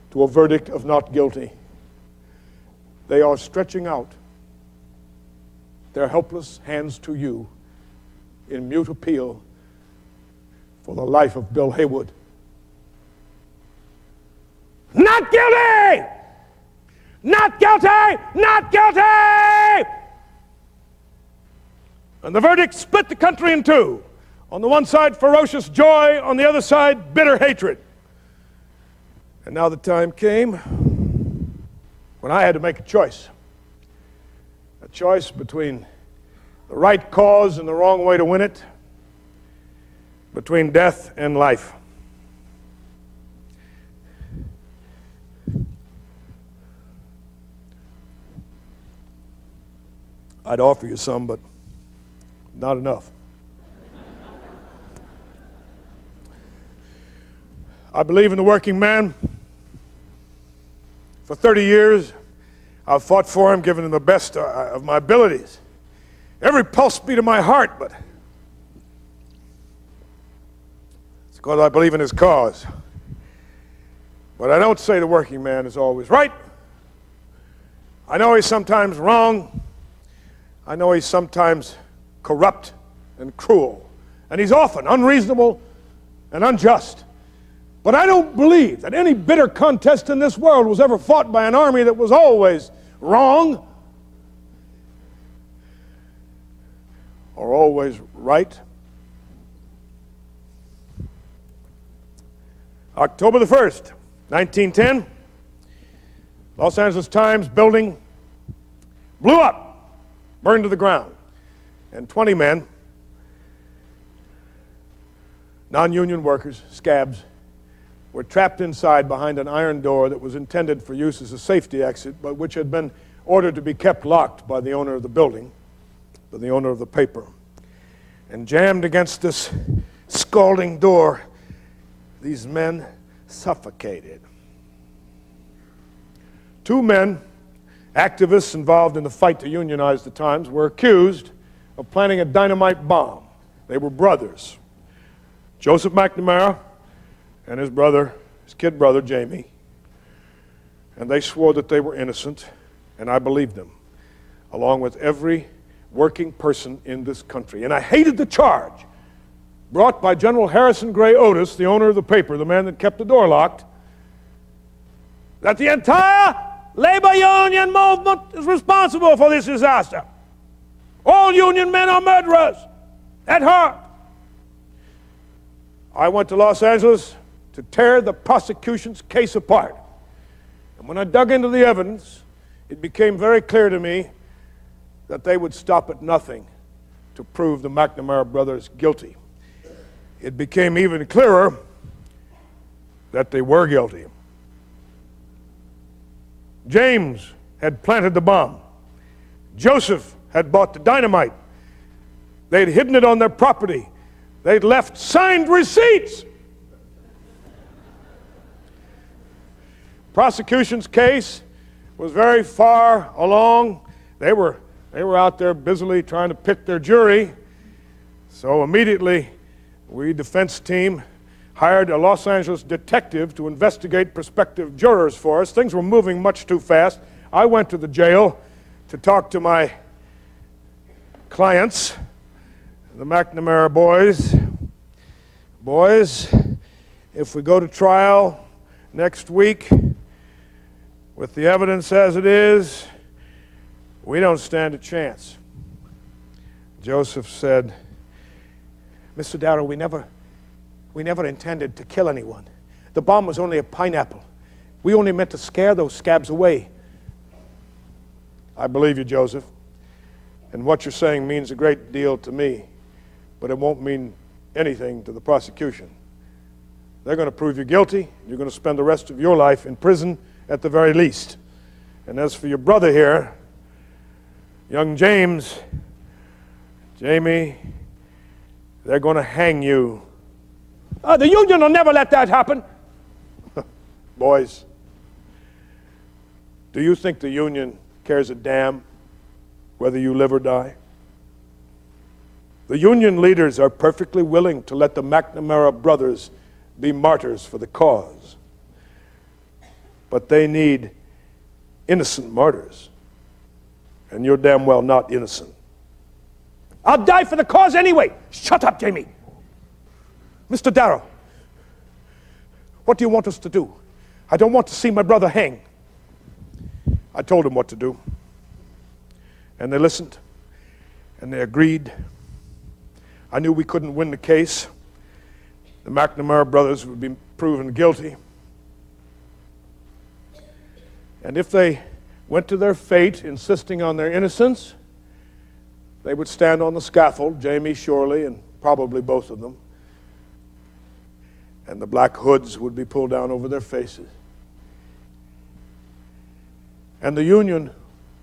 to a verdict of not guilty. They are stretching out their helpless hands to you in mute appeal for the life of Bill Haywood. Not guilty! Not guilty! Not guilty! And the verdict split the country in two. On the one side, ferocious joy. On the other side, bitter hatred. And now the time came when I had to make a choice. A choice between the right cause and the wrong way to win it. Between death and life. I'd offer you some, but not enough. I believe in the working man. For 30 years, I've fought for him, given him the best of my abilities. Every pulse beat of my heart, but it's because I believe in his cause. But I don't say the working man is always right. I know he's sometimes wrong. I know he's sometimes corrupt and cruel. And he's often unreasonable and unjust. But I don't believe that any bitter contest in this world was ever fought by an army that was always wrong or always right. October the 1st, 1910, Los Angeles Times building blew up, burned to the ground, and 20 men, non-union workers, scabs, were trapped inside behind an iron door that was intended for use as a safety exit, but which had been ordered to be kept locked by the owner of the building, by the owner of the paper. And jammed against this scalding door, these men suffocated. 2 men, activists involved in the fight to unionize the Times, were accused of planning a dynamite bomb. They were brothers, Joseph McNamar and his brother, his kid brother, Jamie. And they swore that they were innocent, and I believed them, along with every working person in this country. And I hated the charge brought by General Harrison Gray Otis, the owner of the paper, the man that kept the door locked, that the entire labor union movement is responsible for this disaster. All union men are murderers at heart. I went to Los Angeles to tear the prosecution's case apart. And when I dug into the evidence, it became very clear to me that they would stop at nothing to prove the McNamar brothers guilty. It became even clearer that they were guilty. James had planted the bomb. Joseph had bought the dynamite. They'd hidden it on their property. They'd left signed receipts. Prosecution's case was very far along. They were out there busily trying to pick their jury. So immediately, we defense team hired a Los Angeles detective to investigate prospective jurors for us. Things were moving much too fast. I went to the jail to talk to my clients, the McNamara boys. Boys, if we go to trial next week with the evidence as it is, we don't stand a chance. Joseph said, Mr. Darrow, we never intended to kill anyone. The bomb was only a pineapple. We only meant to scare those scabs away. I believe you, Joseph. And what you're saying means a great deal to me, but it won't mean anything to the prosecution. They're going to prove you guilty. You're going to spend the rest of your life in prison at the very least. And as for your brother here, young Jamie, they're going to hang you. The union will never let that happen. Boys, do you think the union cares a damn whether you live or die? The union leaders are perfectly willing to let the McNamara brothers be martyrs for the cause. But they need innocent martyrs. And you're damn well not innocent. I'll die for the cause anyway. Shut up, Jamie. Mr. Darrow, what do you want us to do? I don't want to see my brother hang. I told them what to do. And they listened. And they agreed. I knew we couldn't win the case. The McNamara brothers would be proven guilty. And if they went to their fate insisting on their innocence, they would stand on the scaffold, Jamie surely, and probably both of them. And the black hoods would be pulled down over their faces. And the Union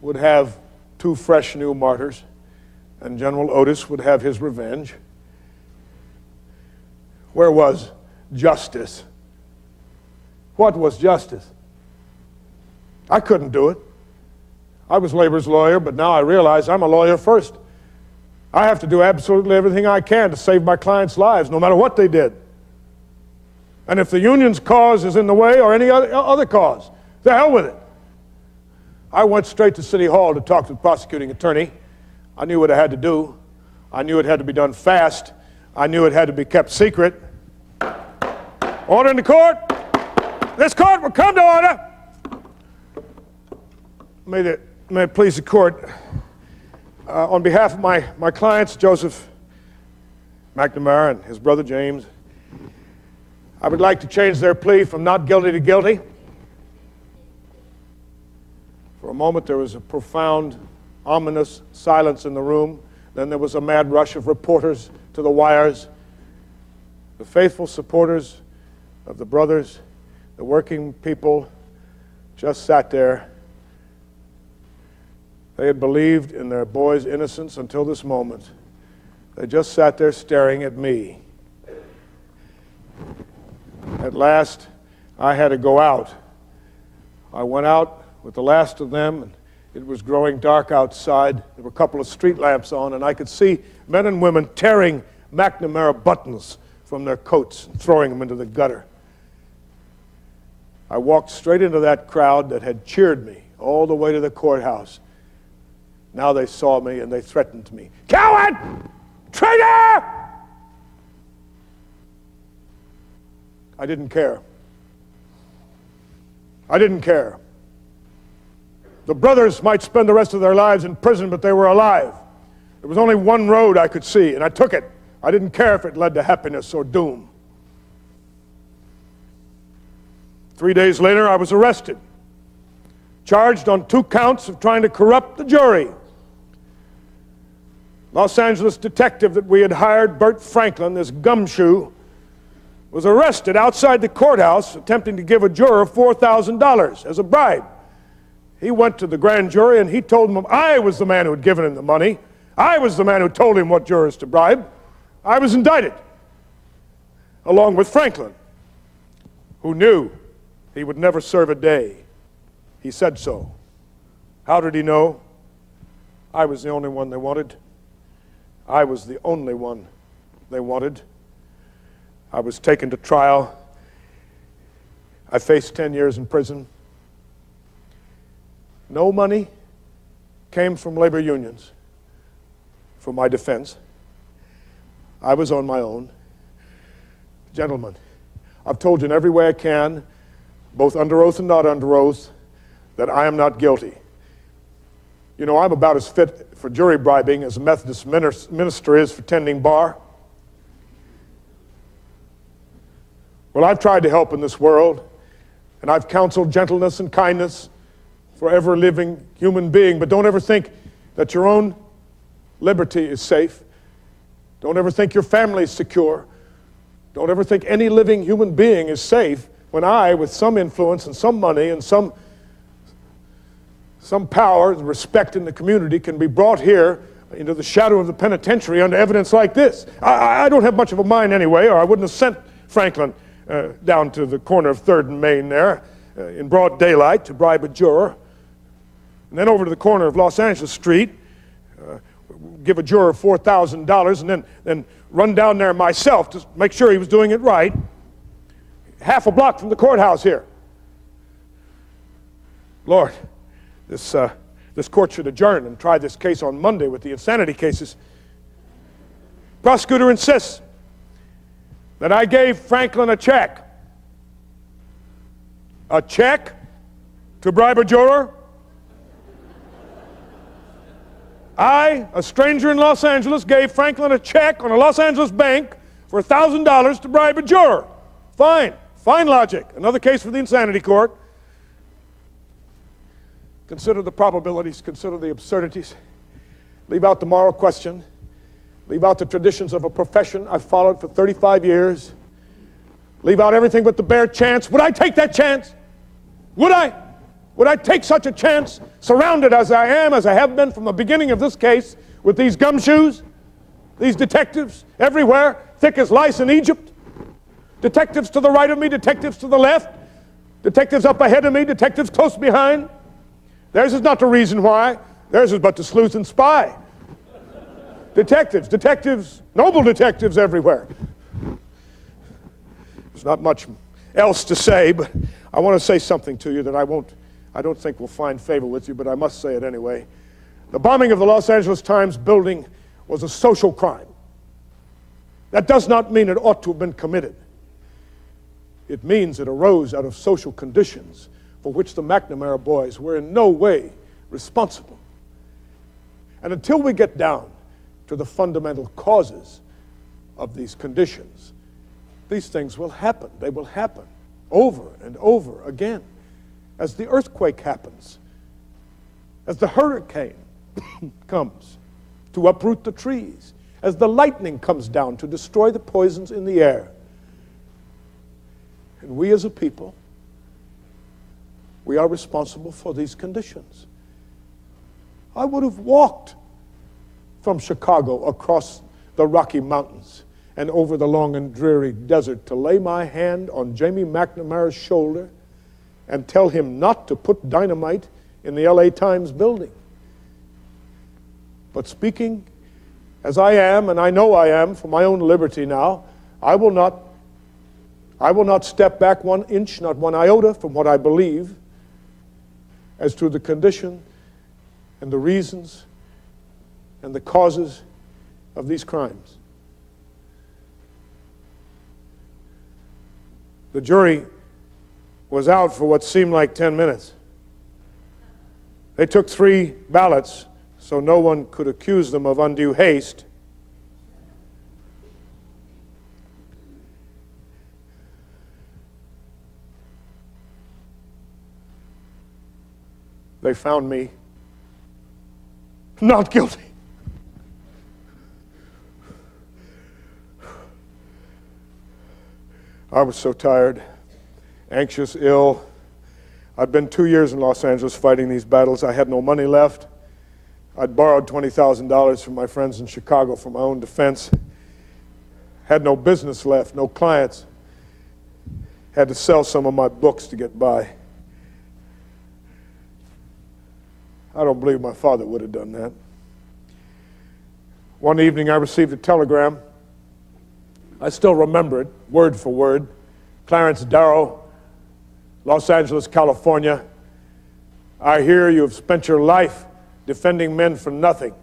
would have 2 fresh new martyrs, and General Otis would have his revenge. Where was justice? What was justice? I couldn't do it. I was labor's lawyer, but now I realize I'm a lawyer first. I have to do absolutely everything I can to save my clients' lives, no matter what they did. And if the union's cause is in the way, or any other cause, the hell with it. I went straight to City Hall to talk to the prosecuting attorney. I knew what I had to do. I knew it had to be done fast. I knew it had to be kept secret. Order in the court. This court will come to order. May it please the court. On behalf of my clients, Joseph McNamara and his brother James, I would like to change their plea from not guilty to guilty. For a moment there was a profound, ominous silence in the room. Then there was a mad rush of reporters to the wires. The faithful supporters of the brothers, the working people, just sat there. They had believed in their boy's innocence until this moment. They just sat there staring at me. At last, I had to go out. I went out with the last of them, and it was growing dark outside. There were a couple of street lamps on, and I could see men and women tearing McNamara buttons from their coats and throwing them into the gutter. I walked straight into that crowd that had cheered me all the way to the courthouse. Now they saw me and they threatened me. Coward! Traitor! I didn't care. I didn't care. The brothers might spend the rest of their lives in prison, but they were alive. There was only one road I could see, and I took it. I didn't care if it led to happiness or doom. 3 days later, I was arrested, charged on 2 counts of trying to corrupt the jury. Los Angeles detective that we had hired, Bert Franklin, this gumshoe, was arrested outside the courthouse attempting to give a juror $4,000 as a bribe. He went to the grand jury and he told them I was the man who had given him the money. I was the man who told him what jurors to bribe. I was indicted, along with Franklin, who knew he would never serve a day. He said so. How did he know? I was the only one they wanted. I was the only one they wanted. I was taken to trial. I faced 10 years in prison. No money came from labor unions for my defense. I was on my own. Gentlemen, I've told you in every way I can, both under oath and not under oath, that I am not guilty. You know, I'm about as fit for jury bribing as a Methodist minister is for tending bar. Well, I've tried to help in this world, and I've counseled gentleness and kindness for every living human being, but don't ever think that your own liberty is safe. Don't ever think your family is secure. Don't ever think any living human being is safe when I, with some influence and some money and some power and respect in the community, can be brought here into the shadow of the penitentiary under evidence like this. I don't have much of a mind anyway, or I wouldn't have sent Franklin down to the corner of 3rd and Main there in broad daylight to bribe a juror, and then over to the corner of Los Angeles Street, give a juror $4,000, and then run down there myself to make sure he was doing it right, half a block from the courthouse here. Lord, this court should adjourn and try this case on Monday with the insanity cases. Prosecutor insists that I gave Franklin a check. A check to bribe a juror? I, a stranger in Los Angeles, gave Franklin a check on a Los Angeles bank for $1,000 to bribe a juror. Fine. Fine logic. Another case for the insanity court. Consider the probabilities. Consider the absurdities. Leave out the moral question. Leave out the traditions of a profession I've followed for 35 years. Leave out everything but the bare chance. Would I take that chance? Would I? Would I take such a chance, surrounded as I am, as I have been from the beginning of this case, with these gumshoes, these detectives everywhere, thick as lice in Egypt? Detectives to the right of me, detectives to the left, detectives up ahead of me, detectives close behind. Theirs is not the reason why. Theirs is but to sleuth and spy. Detectives, noble detectives everywhere. There's not much else to say, but I want to say something to you that I don't think will find favor with you, but I must say it anyway. The bombing of the Los Angeles Times building was a social crime. That does not mean it ought to have been committed. It means it arose out of social conditions for which the McNamar boys were in no way responsible. And until we get down to the fundamental causes of these conditions, these things will happen. They will happen over and over again. As the earthquake happens, as the hurricane comes to uproot the trees, as the lightning comes down to destroy the poisons in the air. And we as a people, we are responsible for these conditions. I would have walked from Chicago across the Rocky Mountains and over the long and dreary desert to lay my hand on Jamie McNamar's shoulder and tell him not to put dynamite in the LA Times building. But speaking as I am, and I know I am for my own liberty now, I will not step back 1 inch, not 1 iota from what I believe as to the condition and the reasons and the causes of these crimes. The jury was out for what seemed like 10 minutes. They took 3 ballots so no one could accuse them of undue haste. They found me not guilty. I was so tired, anxious, ill. I'd been 2 years in Los Angeles fighting these battles. I had no money left. I'd borrowed $20,000 from my friends in Chicago for my own defense. Had no business left, no clients. Had to sell some of my books to get by. I don't believe my father would have done that. One evening I received a telegram. I still remember it, word for word. Clarence Darrow, Los Angeles, California. I hear you have spent your life defending men for nothing,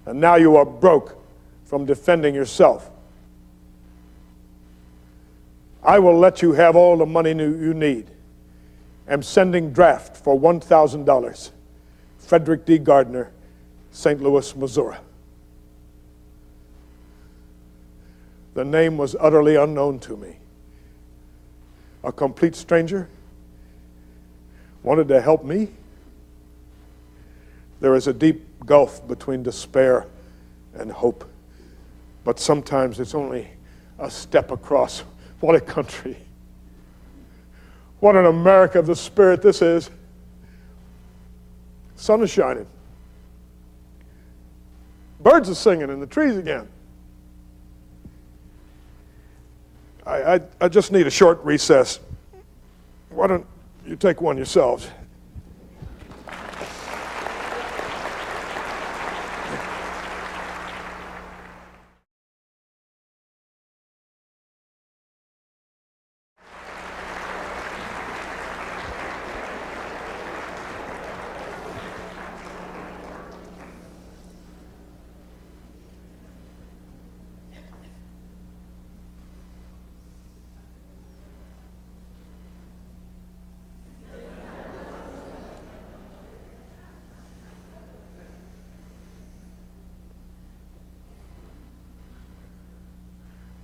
and now you are broke from defending yourself. I will let you have all the money you need. Am sending draft for $1,000. Frederick D. Gardner, St. Louis, Missouri. The name was utterly unknown to me. A complete stranger wanted to help me. There is a deep gulf between despair and hope, but sometimes it's only a step across. What a country. What an America of the spirit this is. The sun is shining. Birds are singing in the trees again. I just need a short recess. Why don't you take one yourselves?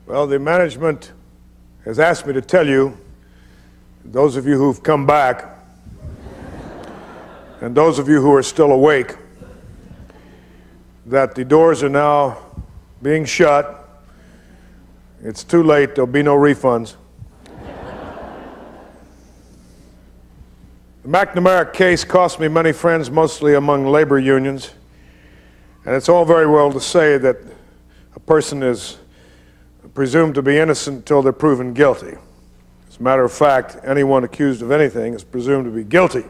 Well, the management has asked me to tell you, those of you who've come back, and those of you who are still awake, that the doors are now being shut. It's too late, there'll be no refunds. The McNamar case cost me many friends, mostly among labor unions, and it's all very well to say that a person is presumed to be innocent until they're proven guilty. As a matter of fact, anyone accused of anything is presumed to be guilty.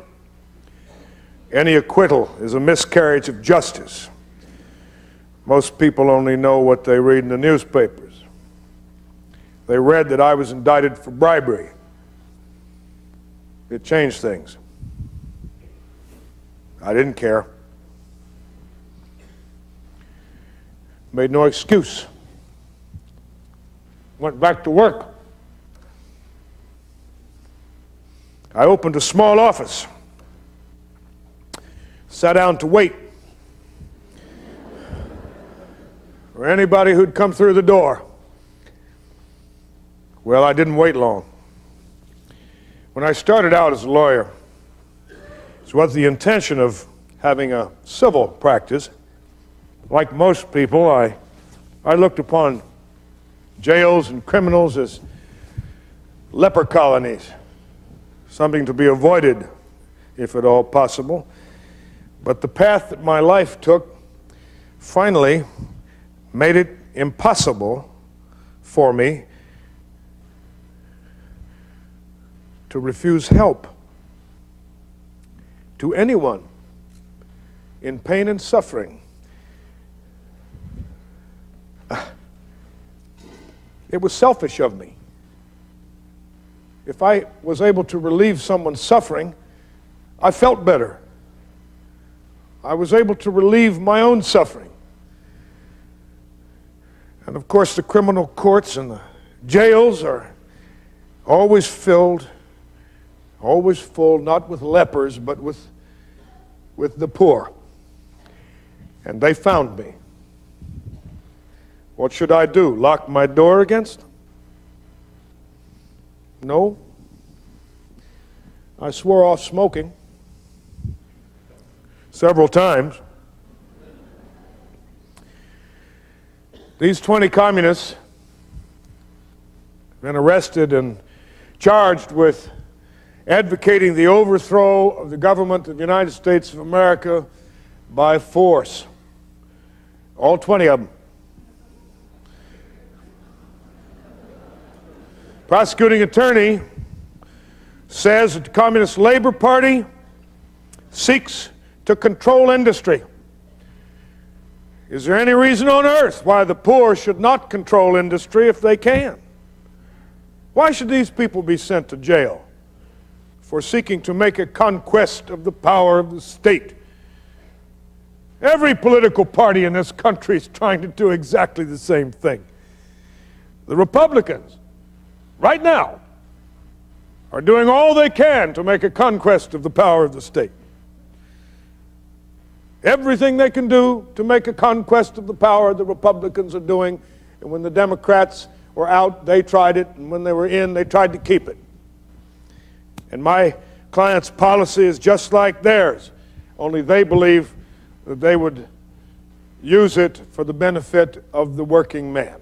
Any acquittal is a miscarriage of justice. Most people only know what they read in the newspapers. They read that I was indicted for bribery. It changed things. I didn't care. Made no excuse. Went back to work. I opened a small office. Sat down to wait for anybody who'd come through the door. Well, I didn't wait long. When I started out as a lawyer, it was the intention of having a civil practice. Like most people, I looked upon jails and criminals as leper colonies, something to be avoided if at all possible. But the path that my life took finally made it impossible for me to refuse help to anyone in pain and suffering. It was selfish of me. If I was able to relieve someone's suffering, I felt better. I was able to relieve my own suffering. And of course, the criminal courts and the jails are always filled, always full, not with lepers, but with the poor. And they found me. What should I do? Lock my door against them? No. I swore off smoking several times. These 20 communists have been arrested and charged with advocating the overthrow of the government of the United States of America by force. All 20 of them. Prosecuting attorney says that the Communist Labor Party seeks to control industry. Is there any reason on earth why the poor should not control industry if they can? Why should these people be sent to jail for seeking to make a conquest of the power of the state? Every political party in this country is trying to do exactly the same thing. The Republicans, right now, are doing all they can to make a conquest of the power of the state. Everything they can do to make a conquest of the power, the Republicans are doing. And when the Democrats were out, they tried it. And when they were in, they tried to keep it. And my client's policy is just like theirs, only they believe that they would use it for the benefit of the working man.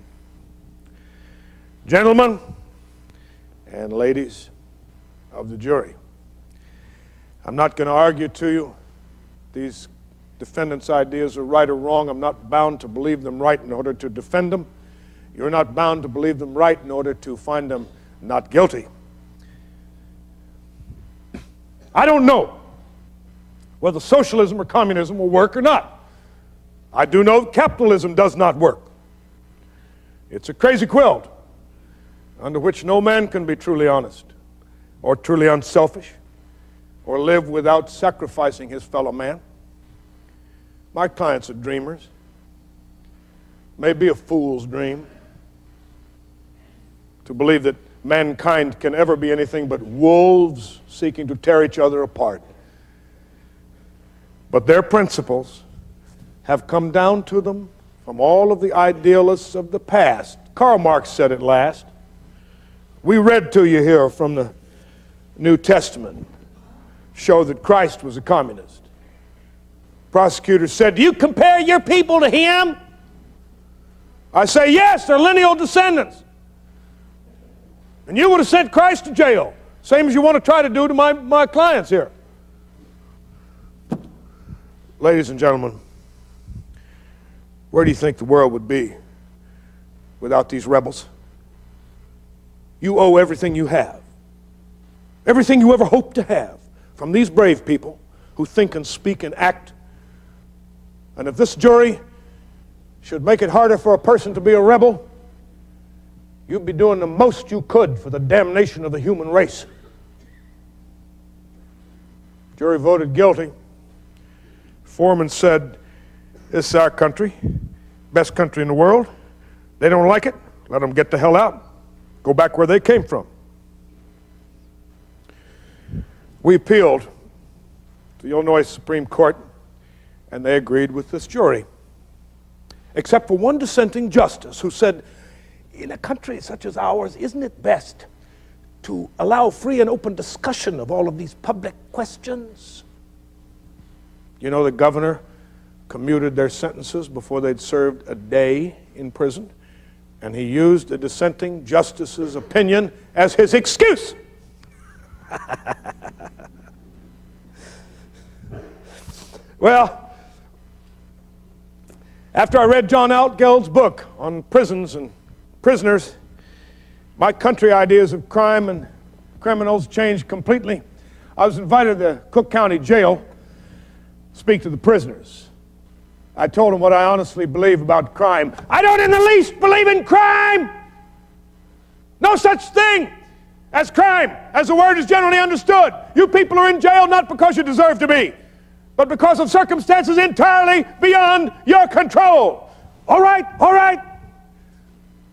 Gentlemen and ladies of the jury, I'm not going to argue to you these defendants' ideas are right or wrong. I'm not bound to believe them right in order to defend them. You're not bound to believe them right in order to find them not guilty. I don't know whether socialism or communism will work or not. I do know that capitalism does not work. It's a crazy quilt under which no man can be truly honest or truly unselfish or live without sacrificing his fellow man. My clients are dreamers. Maybe a fool's dream to believe that mankind can ever be anything but wolves seeking to tear each other apart. But their principles have come down to them from all of the idealists of the past. Karl Marx said it last. We read to you here from the New Testament, show that Christ was a communist. Prosecutor said, "Do you compare your people to him?" I say, yes, they're lineal descendants. And you would have sent Christ to jail, same as you want to try to do to my clients here. Ladies and gentlemen, where do you think the world would be without these rebels? You owe everything you have, everything you ever hoped to have, from these brave people who think and speak and act. And if this jury should make it harder for a person to be a rebel, you'd be doing the most you could for the damnation of the human race. Jury voted guilty. Foreman said, "This is our country, best country in the world. They don't like it, let them get the hell out. Go back where they came from." We appealed to the Illinois Supreme Court, and they agreed with this jury, except for one dissenting justice who said, in a country such as ours, isn't it best to allow free and open discussion of all of these public questions? You know, the governor commuted their sentences before they'd served a day in prison, and he used the dissenting justice's opinion as his excuse. Well, after I read John Altgeld's book on prisons and prisoners, my country ideas of crime and criminals changed completely. I was invited to the Cook County Jail to speak to the prisoners. I told them what I honestly believe about crime. I don't in the least believe in crime. No such thing as crime, as the word is generally understood. You people are in jail not because you deserve to be, but because of circumstances entirely beyond your control. All right, all right.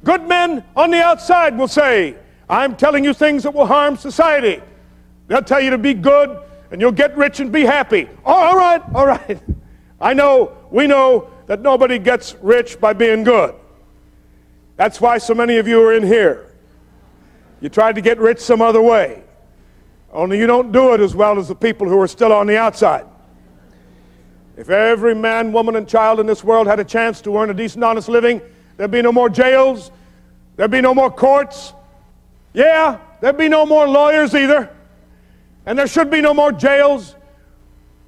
Good men on the outside will say, I'm telling you things that will harm society. They'll tell you to be good and you'll get rich and be happy. All right, all right. We know that nobody gets rich by being good. That's why so many of you are in here. You tried to get rich some other way. Only you don't do it as well as the people who are still on the outside. If every man, woman, and child in this world had a chance to earn a decent, honest living, there'd be no more jails, there'd be no more courts. Yeah, there'd be no more lawyers either. And there should be no more jails.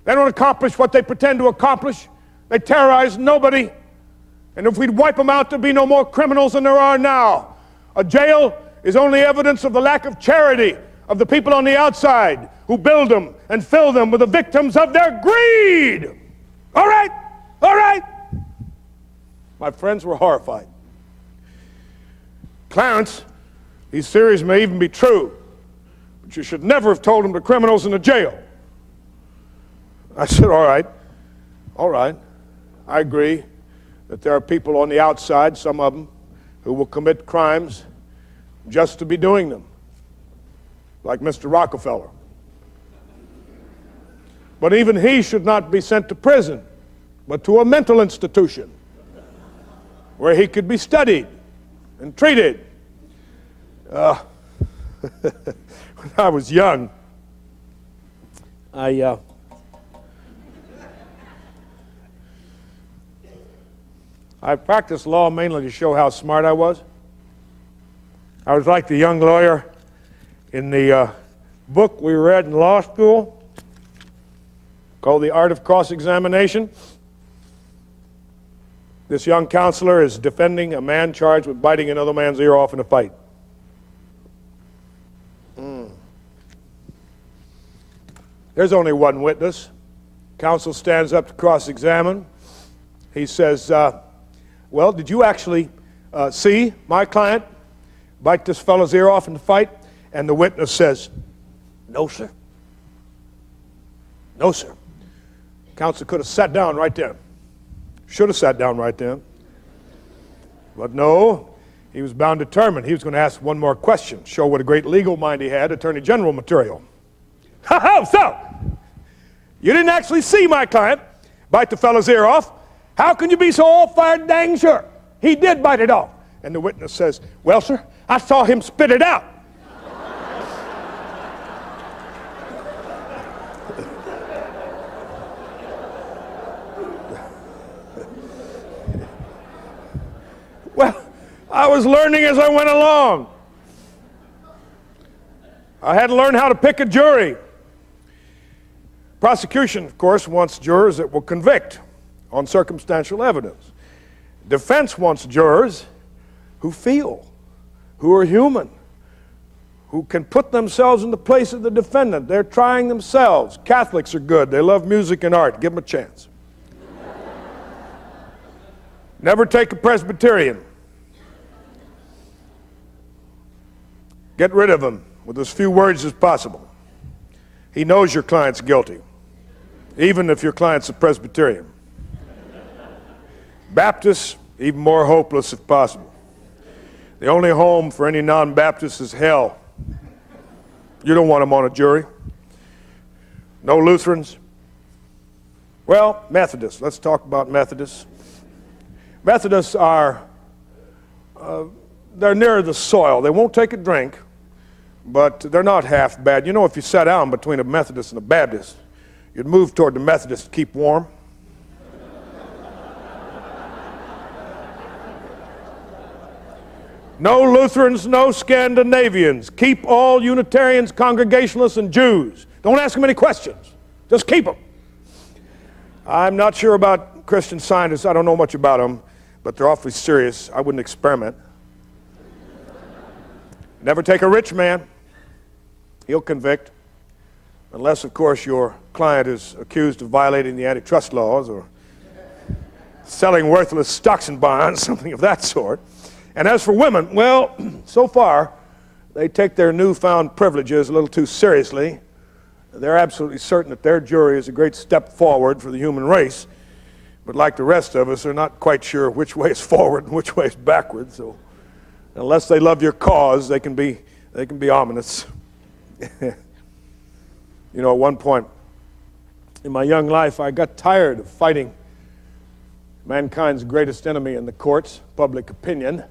They don't accomplish what they pretend to accomplish. They terrorize nobody. And if we'd wipe them out, there'd be no more criminals than there are now. A jail is only evidence of the lack of charity of the people on the outside who build them and fill them with the victims of their greed. All right, all right. My friends were horrified. Clarence, these theories may even be true, but you should never have told them to criminals in the jail. I said, all right, I agree that there are people on the outside, some of them, who will commit crimes just to be doing them, like Mr. Rockefeller. But even he should not be sent to prison, but to a mental institution where he could be studied and treated. When I was young, I practiced law mainly to show how smart I was. I was like the young lawyer in the book we read in law school called The Art of Cross-Examination. This young counselor is defending a man charged with biting another man's ear off in a fight. There's only one witness. Counsel stands up to cross-examine. He says, well, did you actually see my client bite this fellow's ear off in the fight? And the witness says, no, sir. No, sir. Counsel could have sat down right then. Should have sat down right then. But no, he was bound determined. He was going to ask one more question, show what a great legal mind he had, Attorney General material. Ha-ha, so, you didn't actually see my client bite the fellow's ear off. How can you be so all-fired dang sure? He did bite it off. And the witness says, well, sir, I saw him spit it out. Well, I was learning as I went along. I had to learn how to pick a jury. Prosecution, of course, wants jurors that will convict on circumstantial evidence. Defense wants jurors who feel, who are human, who can put themselves in the place of the defendant. They're trying themselves. Catholics are good. They love music and art. Give them a chance. Never take a Presbyterian. Get rid of him with as few words as possible. He knows your client's guilty, even if your client's a Presbyterian. Baptists, even more hopeless if possible. The only home for any non-Baptist is hell. You don't want them on a jury. No Lutherans. Well, Methodists. Let's talk about Methodists. Methodists are, they're near the soil. They won't take a drink, but they're not half bad. You know, if you sat down between a Methodist and a Baptist, you'd move toward the Methodist to keep warm. No Lutherans, no Scandinavians. Keep all Unitarians, Congregationalists, and Jews. Don't ask them any questions. Just keep them. I'm not sure about Christian Scientists. I don't know much about them, but they're awfully serious. I wouldn't experiment. Never take a rich man. He'll convict. Unless, of course, your client is accused of violating the antitrust laws or selling worthless stocks and bonds, something of that sort. And as for women, well, so far, they take their newfound privileges a little too seriously. They're absolutely certain that their jury is a great step forward for the human race. But like the rest of us, they're not quite sure which way is forward and which way is backward. So unless they love your cause, they can be ominous. You know, at one point in my young life, I got tired of fighting mankind's greatest enemy in the courts, public opinion.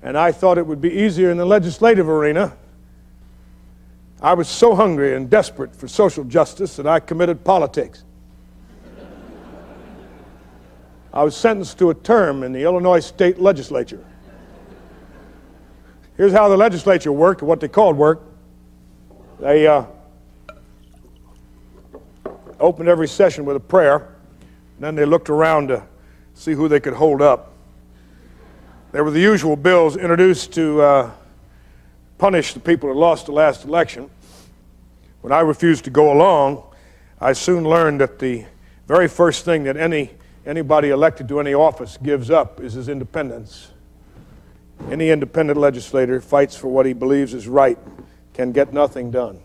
And I thought it would be easier in the legislative arena. I was so hungry and desperate for social justice that I committed politics. I was sentenced to a term in the Illinois state legislature. Here's how the legislature worked, or what they called work. They opened every session with a prayer, and then they looked around to see who they could hold up. There were the usual bills introduced to punish the people who lost the last election. When I refused to go along, I soon learned that the very first thing that anybody elected to any office gives up is his independence. Any independent legislator fights for what he believes is right, can get nothing done.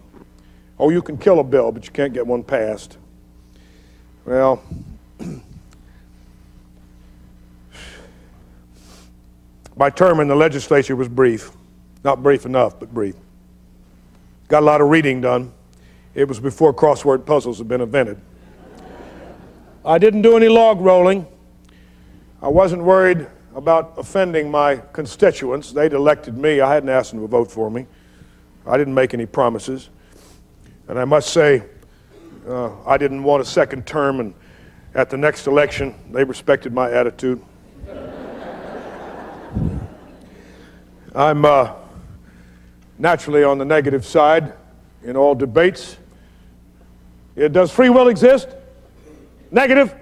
Oh, you can kill a bill, but you can't get one passed. Well, my term in the legislature was brief. Not brief enough, but brief. Got a lot of reading done. It was before crossword puzzles had been invented. I didn't do any log rolling. I wasn't worried about offending my constituents. They'd elected me. I hadn't asked them to vote for me. I didn't make any promises. And I must say, I didn't want a second term, and at the next election, they respected my attitude. I'm naturally on the negative side in all debates. Does free will exist? Negative.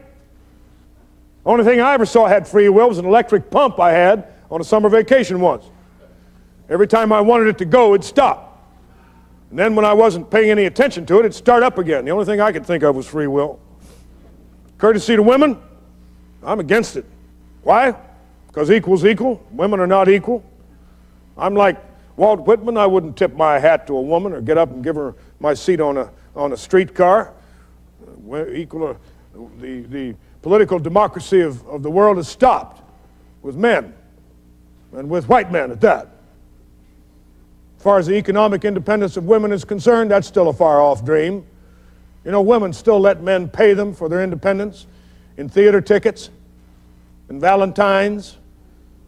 Only thing I ever saw had free will was an electric pump I had on a summer vacation once. Every time I wanted it to go, it'd stop. And then when I wasn't paying any attention to it, it'd start up again. The only thing I could think of was free will. Courtesy to women, I'm against it. Why? Because equal's equal. Women are not equal. I'm like Walt Whitman. I wouldn't tip my hat to a woman or get up and give her my seat on a streetcar. The political democracy of the world has stopped with men, and with white men at that. As far as the economic independence of women is concerned, that's still a far-off dream. You know, women still let men pay them for their independence in theater tickets and Valentines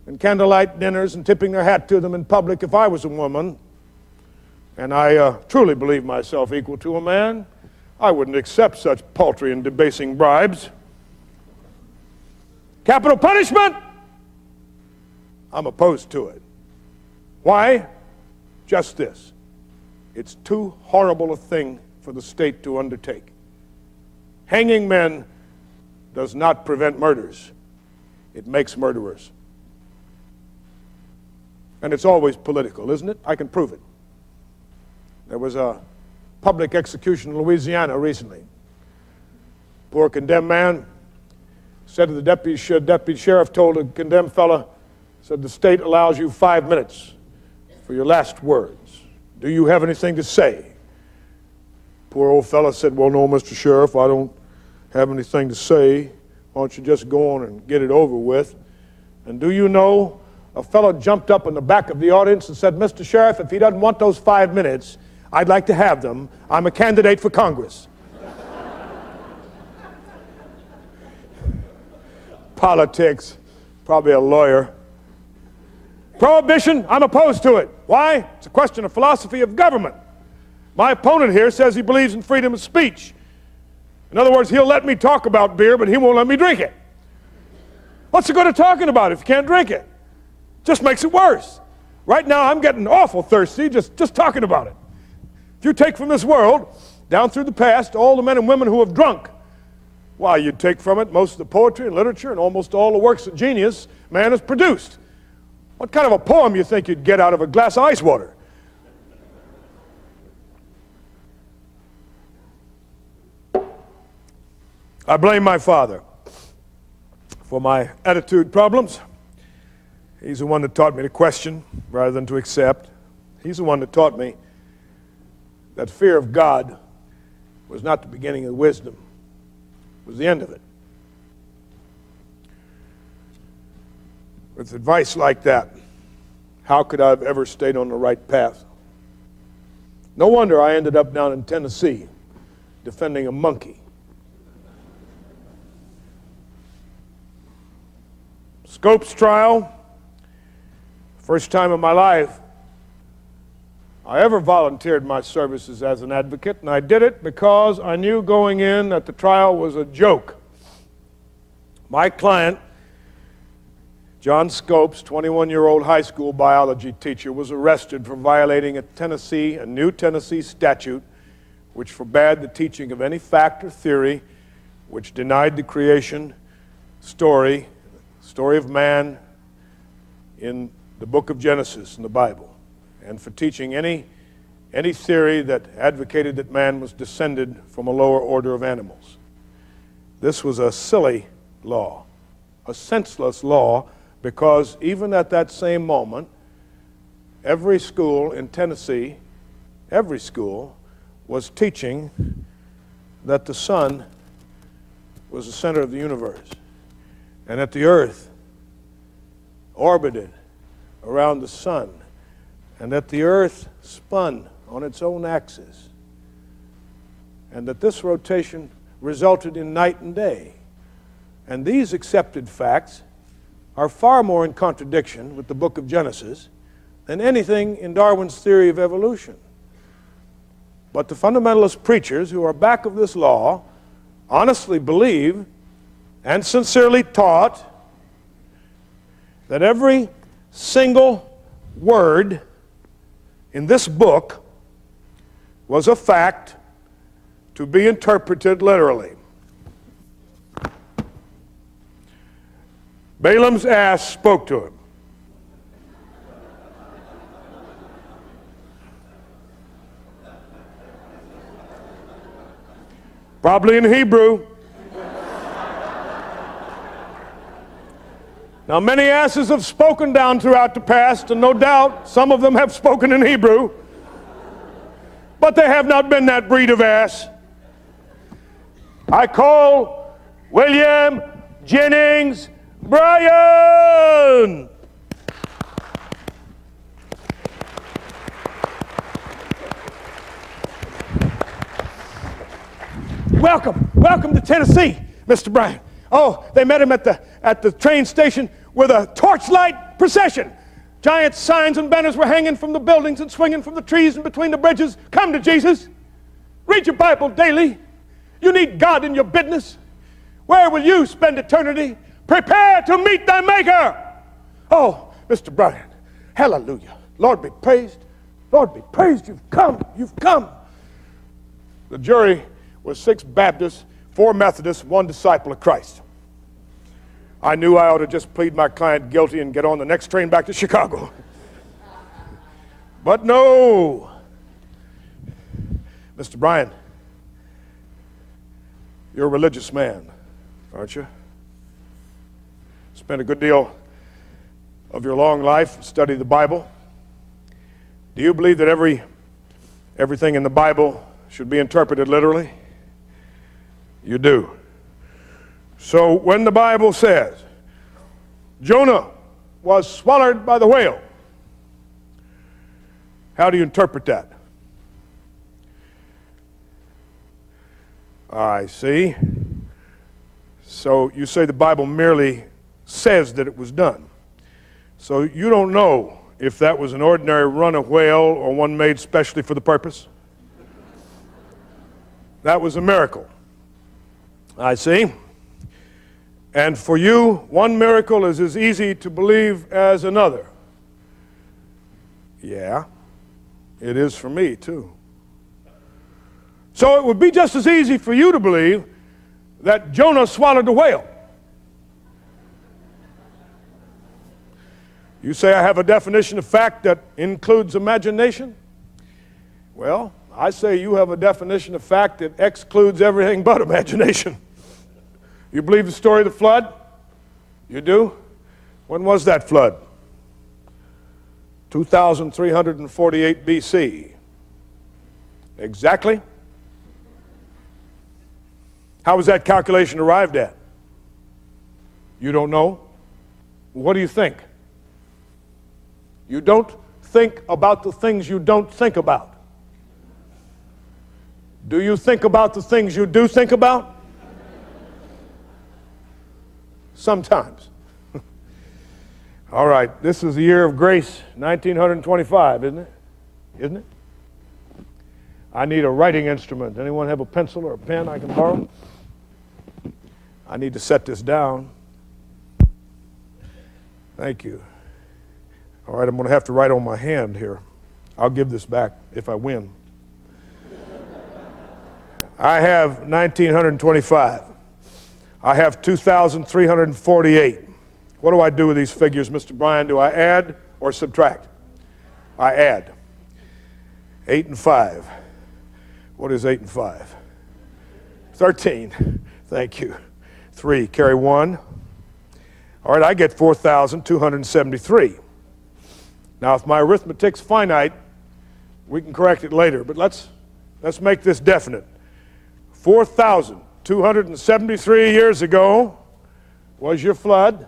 and candlelight dinners and tipping their hat to them in public. If I was a woman, and I truly believe myself equal to a man, I wouldn't accept such paltry and debasing bribes. Capital punishment? I'm opposed to it. Why? Just this. It's too horrible a thing for the state to undertake. Hanging men does not prevent murders. It makes murderers. And it's always political, isn't it? I can prove it. There was a public execution in Louisiana recently. Poor condemned man said to the deputy sheriff told a condemned fellow, said, the state allows you 5 minutes for your last words. Do you have anything to say? Poor old fellow said, well, no, Mr. Sheriff, I don't have anything to say. Why don't you just go on and get it over with? And do you know, a fellow jumped up in the back of the audience and said, Mr. Sheriff, if he doesn't want those 5 minutes, I'd like to have them. I'm a candidate for Congress. Politics, probably a lawyer. Prohibition, I'm opposed to it. Why? It's a question of philosophy of government. My opponent here says he believes in freedom of speech. In other words, he'll let me talk about beer, but he won't let me drink it. What's the good of talking about it if you can't drink it? Just makes it worse. Right now, I'm getting awful thirsty just talking about it. If you take from this world, down through the past, all the men and women who have drunk, why, you'd take from it most of the poetry and literature and almost all the works of genius man has produced. What kind of a poem you think you'd get out of a glass of ice water? I blame my father for my attitude problems. He's the one that taught me to question rather than to accept. He's the one that taught me that fear of God was not the beginning of wisdom. It was the end of it. With advice like that, how could I have ever stayed on the right path? No wonder I ended up down in Tennessee defending a monkey. Scopes trial, first time in my life I ever volunteered my services as an advocate, and I did it because I knew going in that the trial was a joke. My client, John Scopes, 21-year-old high school biology teacher, was arrested for violating a new Tennessee statute which forbade the teaching of any fact or theory which denied the creation story of man in the book of Genesis in the Bible, and for teaching any theory that advocated that man was descended from a lower order of animals. This was a silly law, a senseless law, because even at that same moment, every school in Tennessee, every school, was teaching that the sun was the center of the universe, and that the earth orbited around the sun, and that the earth spun on its own axis, and that this rotation resulted in night and day. And these accepted facts are far more in contradiction with the book of Genesis than anything in Darwin's theory of evolution. But the fundamentalist preachers who are back of this law honestly believe and sincerely taught that every single word in this book was a fact to be interpreted literally. Balaam's ass spoke to him. Probably in Hebrew. Now, many asses have spoken down throughout the past, and no doubt some of them have spoken in Hebrew, but they have not been that breed of ass. I call William Jennings Bryan. Welcome to Tennessee, Mr. Bryan. Oh, they met him at the train station with a torchlight procession. Giant signs and banners were hanging from the buildings and swinging from the trees and between the bridges. Come to Jesus. Read your Bible daily. You need God in your business. Where will you spend eternity? Prepare to meet thy Maker. Oh, Mr. Bryan, hallelujah. Lord be praised. Lord be praised. You've come. You've come. The jury was 6 Baptists, 4 Methodists, 1 disciple of Christ. I knew I ought to just plead my client guilty and get on the next train back to Chicago. But no. Mr. Bryan, you're a religious man, aren't you? Spent a good deal of your long life studying the Bible. Do you believe that everything in the Bible should be interpreted literally? You do. So when the Bible says Jonah was swallowed by the whale, how do you interpret that? I see. So you say the Bible merely says that it was done. So you don't know if that was an ordinary run of whale or one made specially for the purpose? That was a miracle. I see. And for you, one miracle is as easy to believe as another. Yeah, it is for me too. So it would be just as easy for you to believe that Jonah swallowed the whale. You say I have a definition of fact that includes imagination? Well, I say you have a definition of fact that excludes everything but imagination. You believe the story of the flood? You do? When was that flood? 2348 BC. Exactly? How was that calculation arrived at? You don't know? What do you think? You don't think about the things you don't think about. Do you think about the things you do think about? Sometimes. All right, this is the year of grace, 1925, isn't it? Isn't it? I need a writing instrument. Anyone have a pencil or a pen I can borrow? I need to set this down. Thank you. All right, I'm going to have to write on my hand here. I'll give this back if I win. I have 1925. I have 2,348. What do I do with these figures, Mr. Bryan? Do I add or subtract? I add. 8 and 5. What is 8 and 5? 13. Thank you. 3. Carry 1. All right, I get 4,273. Now, if my arithmetic's finite, we can correct it later, but let's make this definite. 4,273 years ago was your flood,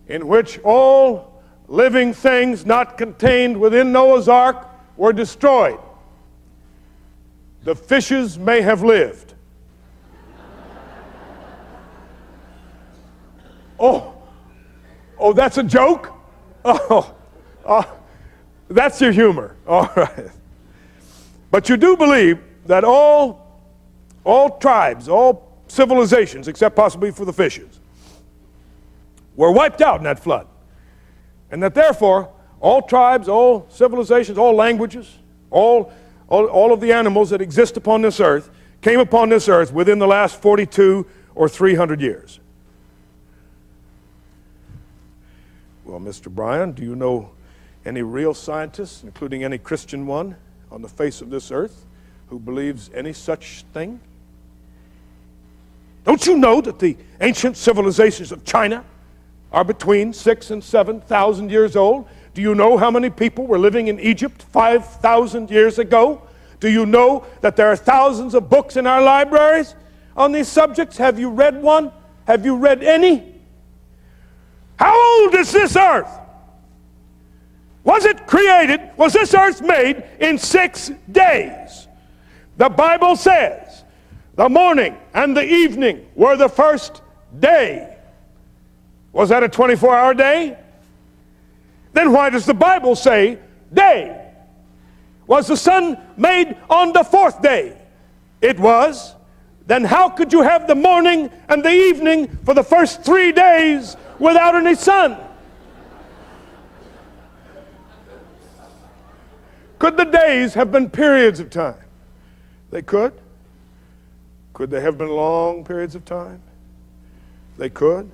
in which all living things not contained within Noah's ark were destroyed. The fishes may have lived. Oh, that's a joke? Oh, that's your humor. All right. But you do believe that all tribes, all civilizations, except possibly for the fishes, were wiped out in that flood. And that therefore, all tribes, all civilizations, all languages, all of the animals that exist upon this earth came upon this earth within the last 42 or 300 years. Well, Mr. Bryan, do you know any real scientists, including any Christian one, on the face of this earth who believes any such thing? Don't you know that the ancient civilizations of China are between 6,000 and 7,000 years old? Do you know how many people were living in Egypt 5,000 years ago? Do you know that there are thousands of books in our libraries on these subjects? Have you read one? Have you read any? How old is this earth? Was it created, was this earth made in 6 days? The Bible says the morning and the evening were the first day. Was that a 24-hour day? Then why does the Bible say day? Was the sun made on the fourth day? It was. Then how could you have the morning and the evening for the first 3 days without any sun? Could the days have been periods of time? They could. Could they have been long periods of time? They could.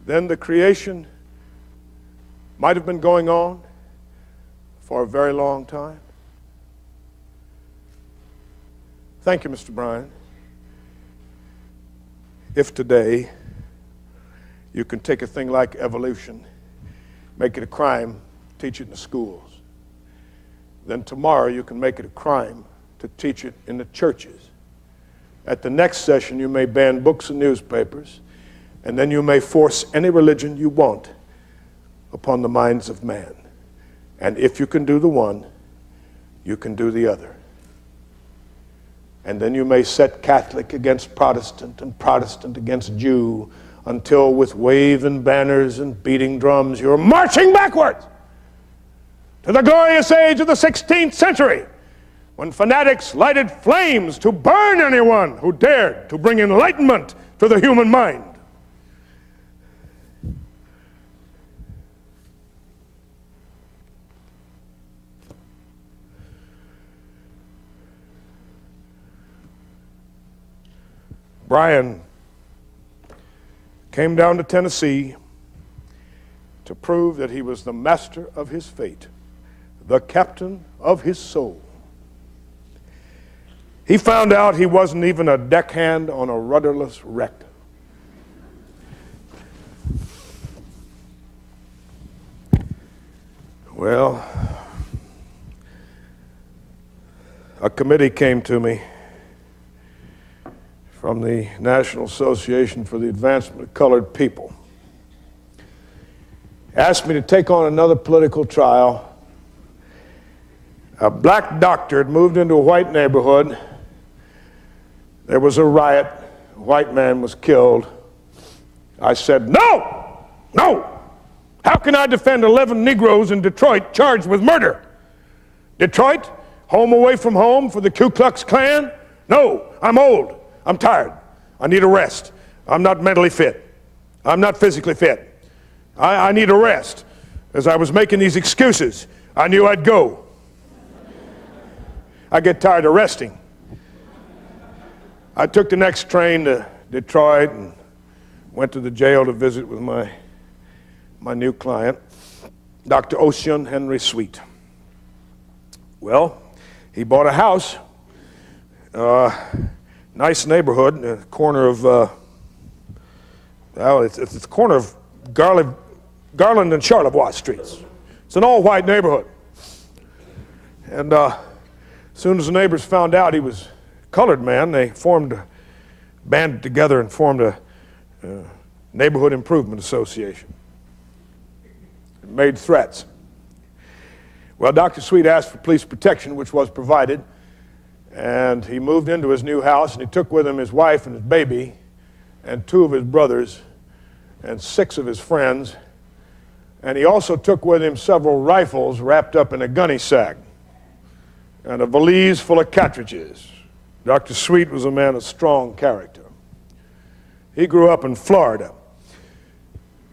Then the creation might have been going on for a very long time. Thank you, Mr. Bryan. If today you can take a thing like evolution, make it a crime, teach it in the schools, then tomorrow you can make it a crime to teach it in the churches. At the next session, you may ban books and newspapers, and then you may force any religion you want upon the minds of man. And if you can do the one, you can do the other. And then you may set Catholic against Protestant and Protestant against Jew until with waving banners and beating drums you're marching backwards to the glorious age of the 16th century, when fanatics lighted flames to burn anyone who dared to bring enlightenment to the human mind. Bryan came down to Tennessee to prove that he was the master of his fate, the captain of his soul. He found out he wasn't even a deckhand on a rudderless wreck. Well, a committee came to me from the National Association for the Advancement of Colored People. Asked me to take on another political trial. A black doctor had moved into a white neighborhood. There was a riot. A white man was killed. I said, no, no. How can I defend 11 Negroes in Detroit charged with murder? Detroit, home away from home for the Ku Klux Klan? No, I'm old. I'm tired. I need a rest. I'm not mentally fit. I'm not physically fit. I need a rest. As I was making these excuses, I knew I'd go. I get tired of resting. I took the next train to Detroit and went to the jail to visit with my new client, Dr. Ocean Henry Sweet. Well, he bought a house. Nice neighborhood, in the corner of, it's the corner of Garland and Charlevoix Streets. It's an all-white neighborhood. And as soon as the neighbors found out he was a colored man, they banded together and formed a neighborhood improvement association. It made threats. Well, Dr. Sweet asked for police protection, which was provided. And he moved into his new house, and he took with him his wife and his baby and 2 of his brothers and 6 of his friends. And he also took with him several rifles wrapped up in a gunny sack and a valise full of cartridges. Dr. Sweet was a man of strong character. He grew up in Florida.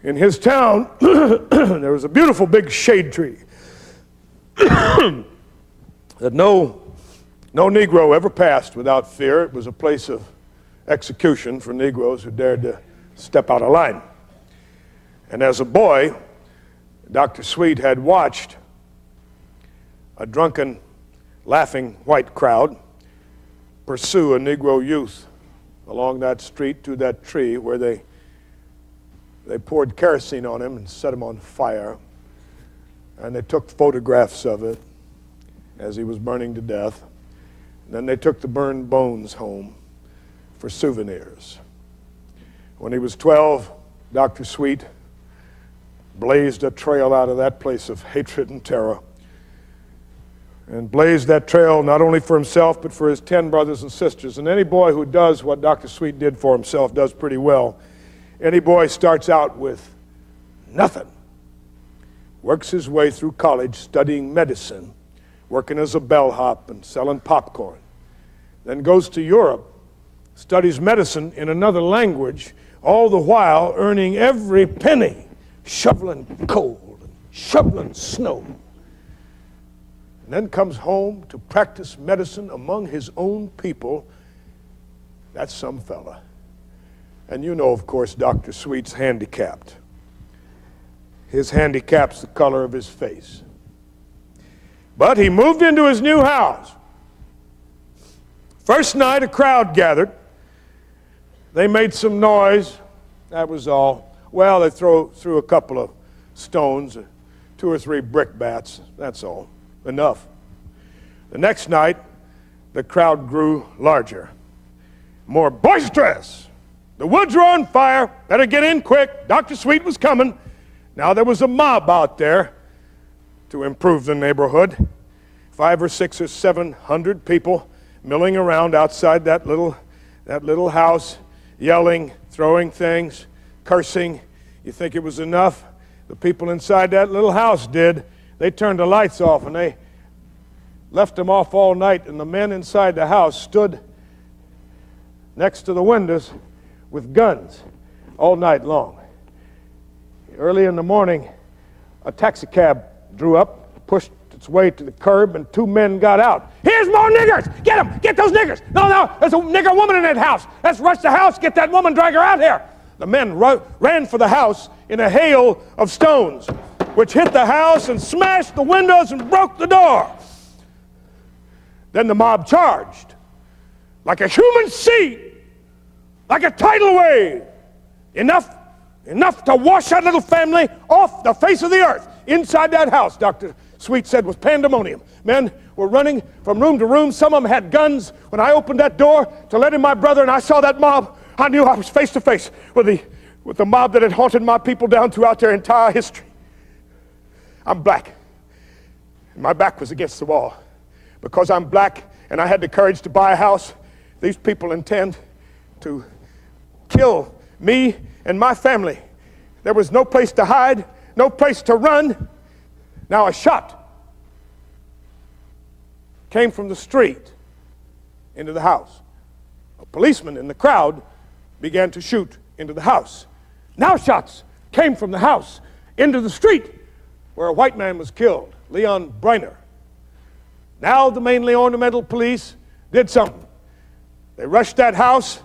In his town, there was a beautiful big shade tree that no Negro ever passed without fear. It was a place of execution for Negroes who dared to step out of line. And as a boy, Dr. Sweet had watched a drunken, laughing white crowd pursue a Negro youth along that street to that tree where they poured kerosene on him and set him on fire. And they took photographs of it as he was burning to death. And then they took the burned bones home for souvenirs. When he was 12, Dr. Sweet blazed a trail out of that place of hatred and terror, and blazed that trail not only for himself but for his 10 brothers and sisters. And any boy who does what Dr. Sweet did for himself does pretty well. Any boy starts out with nothing, works his way through college studying medicine, working as a bellhop and selling popcorn, then goes to Europe, studies medicine in another language, all the while earning every penny, shoveling coal and shoveling snow. And then comes home to practice medicine among his own people. That's some fella. And you know, of course, Dr. Sweet's handicapped. His handicap's the color of his face. But he moved into his new house. First night, a crowd gathered. They made some noise. That was all. Well, they threw a couple of stones, 2 or 3 brickbats. That's all. Enough. The next night, the crowd grew larger, more boisterous. The woods were on fire. Better get in quick. Dr. Sweet was coming. Now there was a mob out there to improve the neighborhood. 500 or 600 or 700 people milling around outside that little house, yelling, throwing things, cursing. You think it was enough? The people inside that little house did. They turned the lights off and they left them off all night, and the men inside the house stood next to the windows with guns all night long. Early in the morning, a taxi cab drew up, pushed its way to the curb, and 2 men got out. Here's more niggers! Get them! Get those niggers! No, there's a nigger woman in that house. Let's rush the house, get that woman, drag her out here. The men ran for the house in a hail of stones, which hit the house and smashed the windows and broke the door. Then the mob charged like a human sea, like a tidal wave, enough to wash that little family off the face of the earth. Inside that house, Dr. Sweet said, was pandemonium. Men were running from room to room. Some of them had guns. When I opened that door to let in my brother and I saw that mob, I knew I was face to face with the mob that had haunted my people down throughout their entire history. I'm black. My back was against the wall. Because I'm black and I had the courage to buy a house, these people intend to kill me and my family. There was no place to hide, no place to run. Now a shot came from the street into the house. A policeman in the crowd began to shoot into the house. Now shots came from the house into the street where a white man was killed, Leon Briner. Now the mainly ornamental police did something. They rushed that house,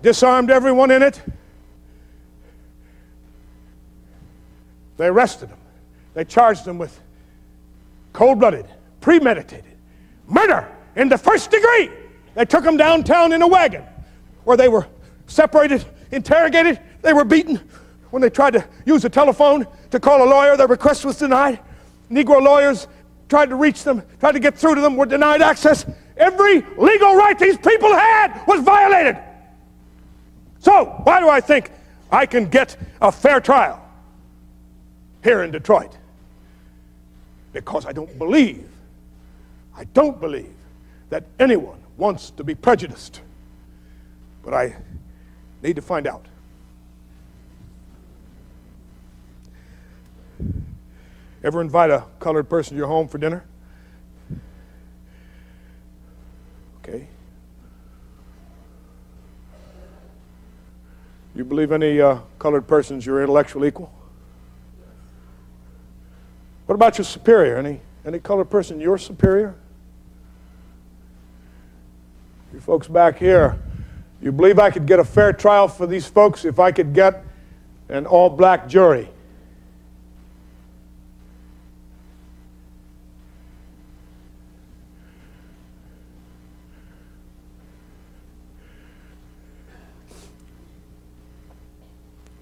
disarmed everyone in it. They arrested them. They charged them with cold-blooded, premeditated murder in the first degree. They took them downtown in a wagon where they were separated, interrogated. They were beaten. When they tried to use a telephone to call a lawyer, their request was denied. Negro lawyers tried to reach them, tried to get through to them, were denied access. Every legal right these people had was violated. So, why do I think I can get a fair trial here in Detroit? Because I don't believe that anyone wants to be prejudiced. But I need to find out. Ever invite a colored person to your home for dinner? Okay. You believe any colored person's your intellectual equal? What about your superior? Any colored person your superior? You folks back here, you believe I could get a fair trial for these folks if I could get an all-black jury?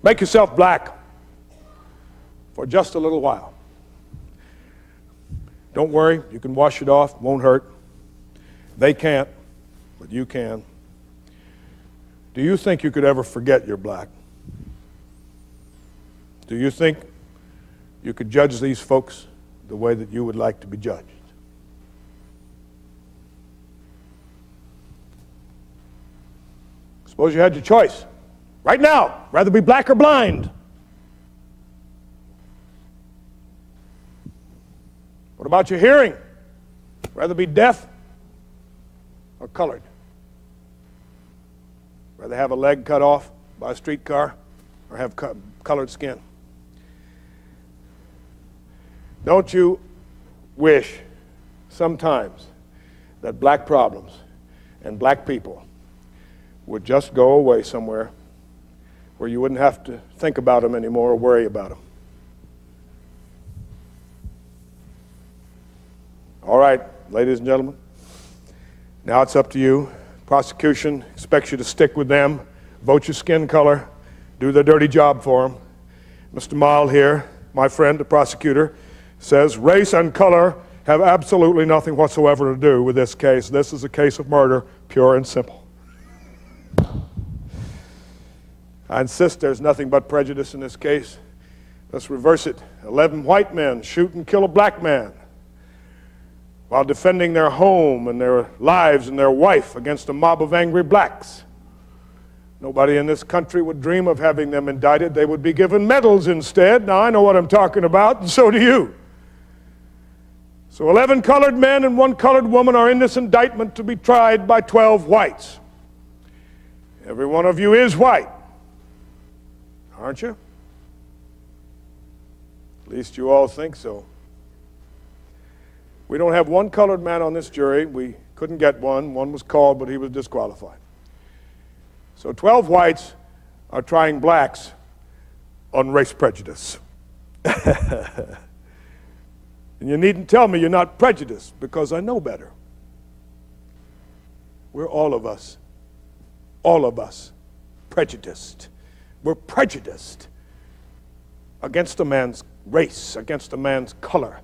Make yourself black for just a little while. Don't worry, you can wash it off, won't hurt. They can't, but you can. Do you think you could ever forget you're black? Do you think you could judge these folks the way that you would like to be judged? Suppose you had your choice. Right now, rather be black or blind. What about your hearing? Rather be deaf or colored? Rather have a leg cut off by a streetcar or have colored skin? Don't you wish sometimes that black problems and black people would just go away somewhere where you wouldn't have to think about them anymore or worry about them? All right, ladies and gentlemen, now it's up to you. Prosecution expects you to stick with them, vote your skin color, do the dirty job for them. Mr. Mild here, my friend, the prosecutor, says race and color have absolutely nothing whatsoever to do with this case. This is a case of murder, pure and simple. I insist there's nothing but prejudice in this case. Let's reverse it. 11 white men shoot and kill a black man while defending their home and their lives and their wife against a mob of angry blacks. Nobody in this country would dream of having them indicted. They would be given medals instead. Now, I know what I'm talking about, and so do you. So 11 colored men and 1 colored woman are in this indictment to be tried by 12 whites. Every one of you is white, aren't you? At least you all think so. We don't have 1 colored man on this jury. We couldn't get one. One was called, but he was disqualified. So 12 whites are trying blacks on race prejudice. And you needn't tell me you're not prejudiced, because I know better. We're all of us prejudiced. We're prejudiced against a man's race, against a man's color,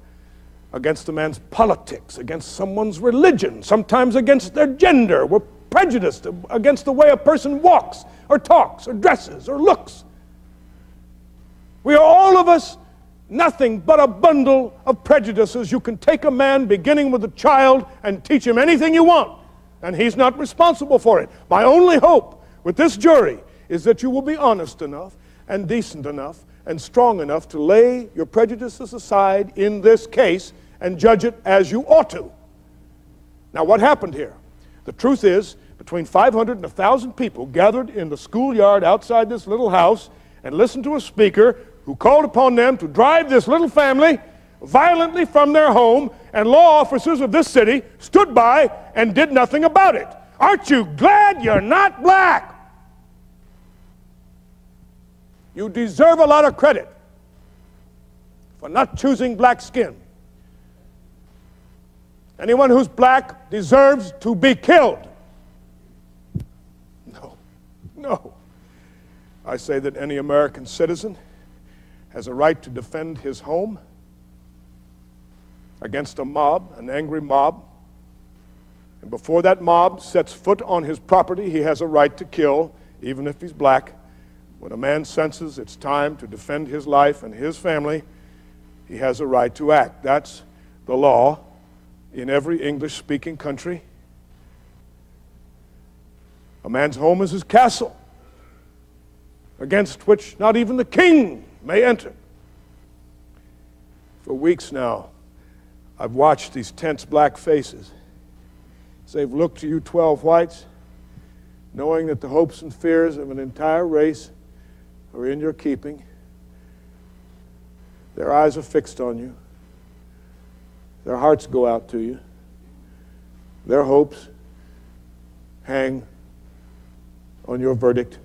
against a man's politics, against someone's religion, sometimes against their gender. We're prejudiced against the way a person walks or talks or dresses or looks. We are all of us nothing but a bundle of prejudices. You can take a man beginning with a child and teach him anything you want, and he's not responsible for it. My only hope with this jury is that you will be honest enough and decent enough and strong enough to lay your prejudices aside in this case and judge it as you ought to. Now, what happened here? The truth is, between 500 and 1,000 people gathered in the schoolyard outside this little house and listened to a speaker who called upon them to drive this little family violently from their home, and law officers of this city stood by and did nothing about it. Aren't you glad you're not black? You deserve a lot of credit for not choosing black skin. Anyone who's black deserves to be killed. No. I say that any American citizen has a right to defend his home against a mob, an angry mob. And before that mob sets foot on his property, he has a right to kill, even if he's black. When a man senses it's time to defend his life and his family, he has a right to act. That's the law in every English-speaking country. A man's home is his castle, against which not even the king may enter. For weeks now, I've watched these tense black faces as they've looked to you 12 whites, knowing that the hopes and fears of an entire race are in your keeping. Their eyes are fixed on you. Their hearts go out to you. Their hopes hang on your verdict,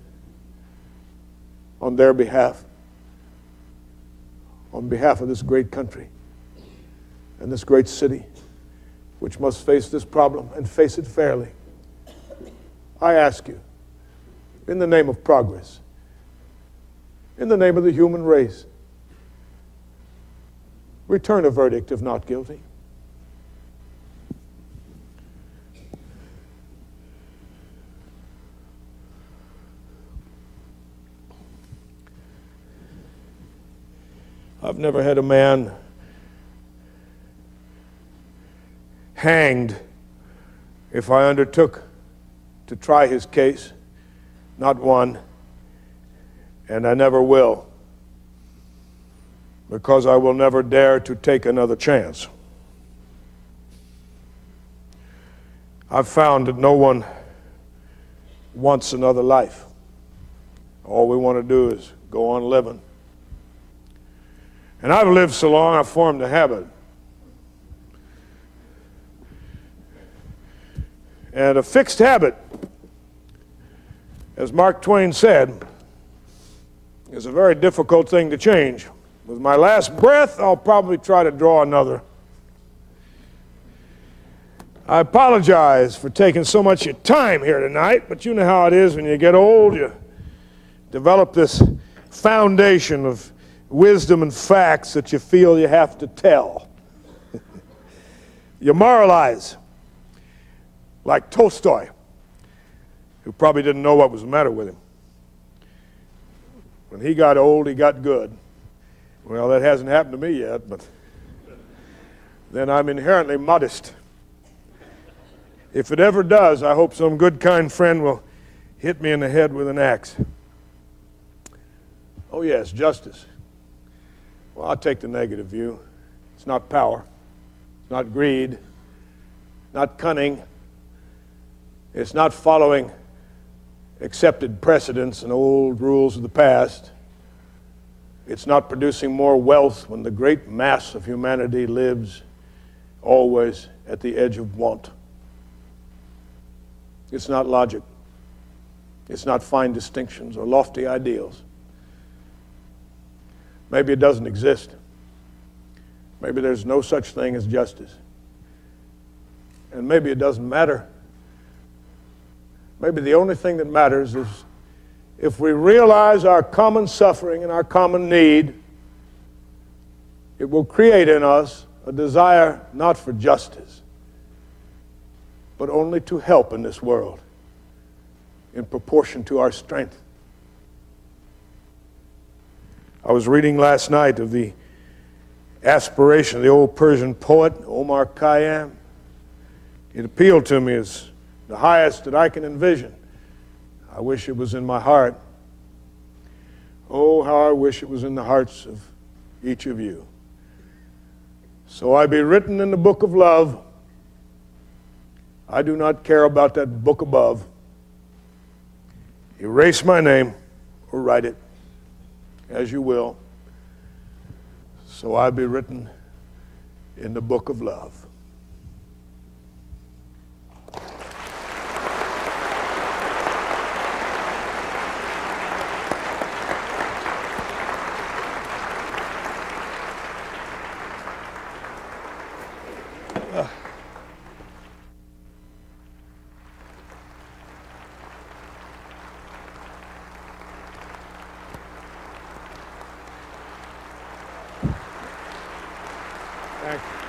on their behalf, on behalf of this great country and this great city, which must face this problem and face it fairly. I ask you, in the name of progress, in the name of the human race, return a verdict of not guilty. I've never had a man hanged if I undertook to try his case, not one, and I never will, because I will never dare to take another chance. I've found that no one wants another life. All we want to do is go on living. And I've lived so long, I've formed a habit. And a fixed habit, as Mark Twain said, is a very difficult thing to change. With my last breath, I'll probably try to draw another. I apologize for taking so much of your time here tonight, but you know how it is when you get old. You develop this foundation of wisdom and facts that you feel you have to tell. You moralize, like Tolstoy, who probably didn't know what was the matter with him. When he got old, he got good. Well, that hasn't happened to me yet, but then I'm inherently modest. If it ever does, I hope some good, kind friend will hit me in the head with an axe. Oh yes, justice. Well, I'll take the negative view. It's not power. It's not greed. Not cunning. It's not following accepted precedents and old rules of the past. It's not producing more wealth when the great mass of humanity lives always at the edge of want. It's not logic. It's not fine distinctions or lofty ideals. Maybe it doesn't exist. Maybe there's no such thing as justice. And maybe it doesn't matter. Maybe the only thing that matters is if we realize our common suffering and our common need, it will create in us a desire not for justice, but only to help in this world in proportion to our strength. I was reading last night of the aspiration of the old Persian poet, Omar Khayyam. It appealed to me as the highest that I can envision. I wish it was in my heart. Oh, how I wish it was in the hearts of each of you. So I be written in the book of love. I do not care about that book above. Erase my name or write it as you will. So I be written in the book of love. Thank you.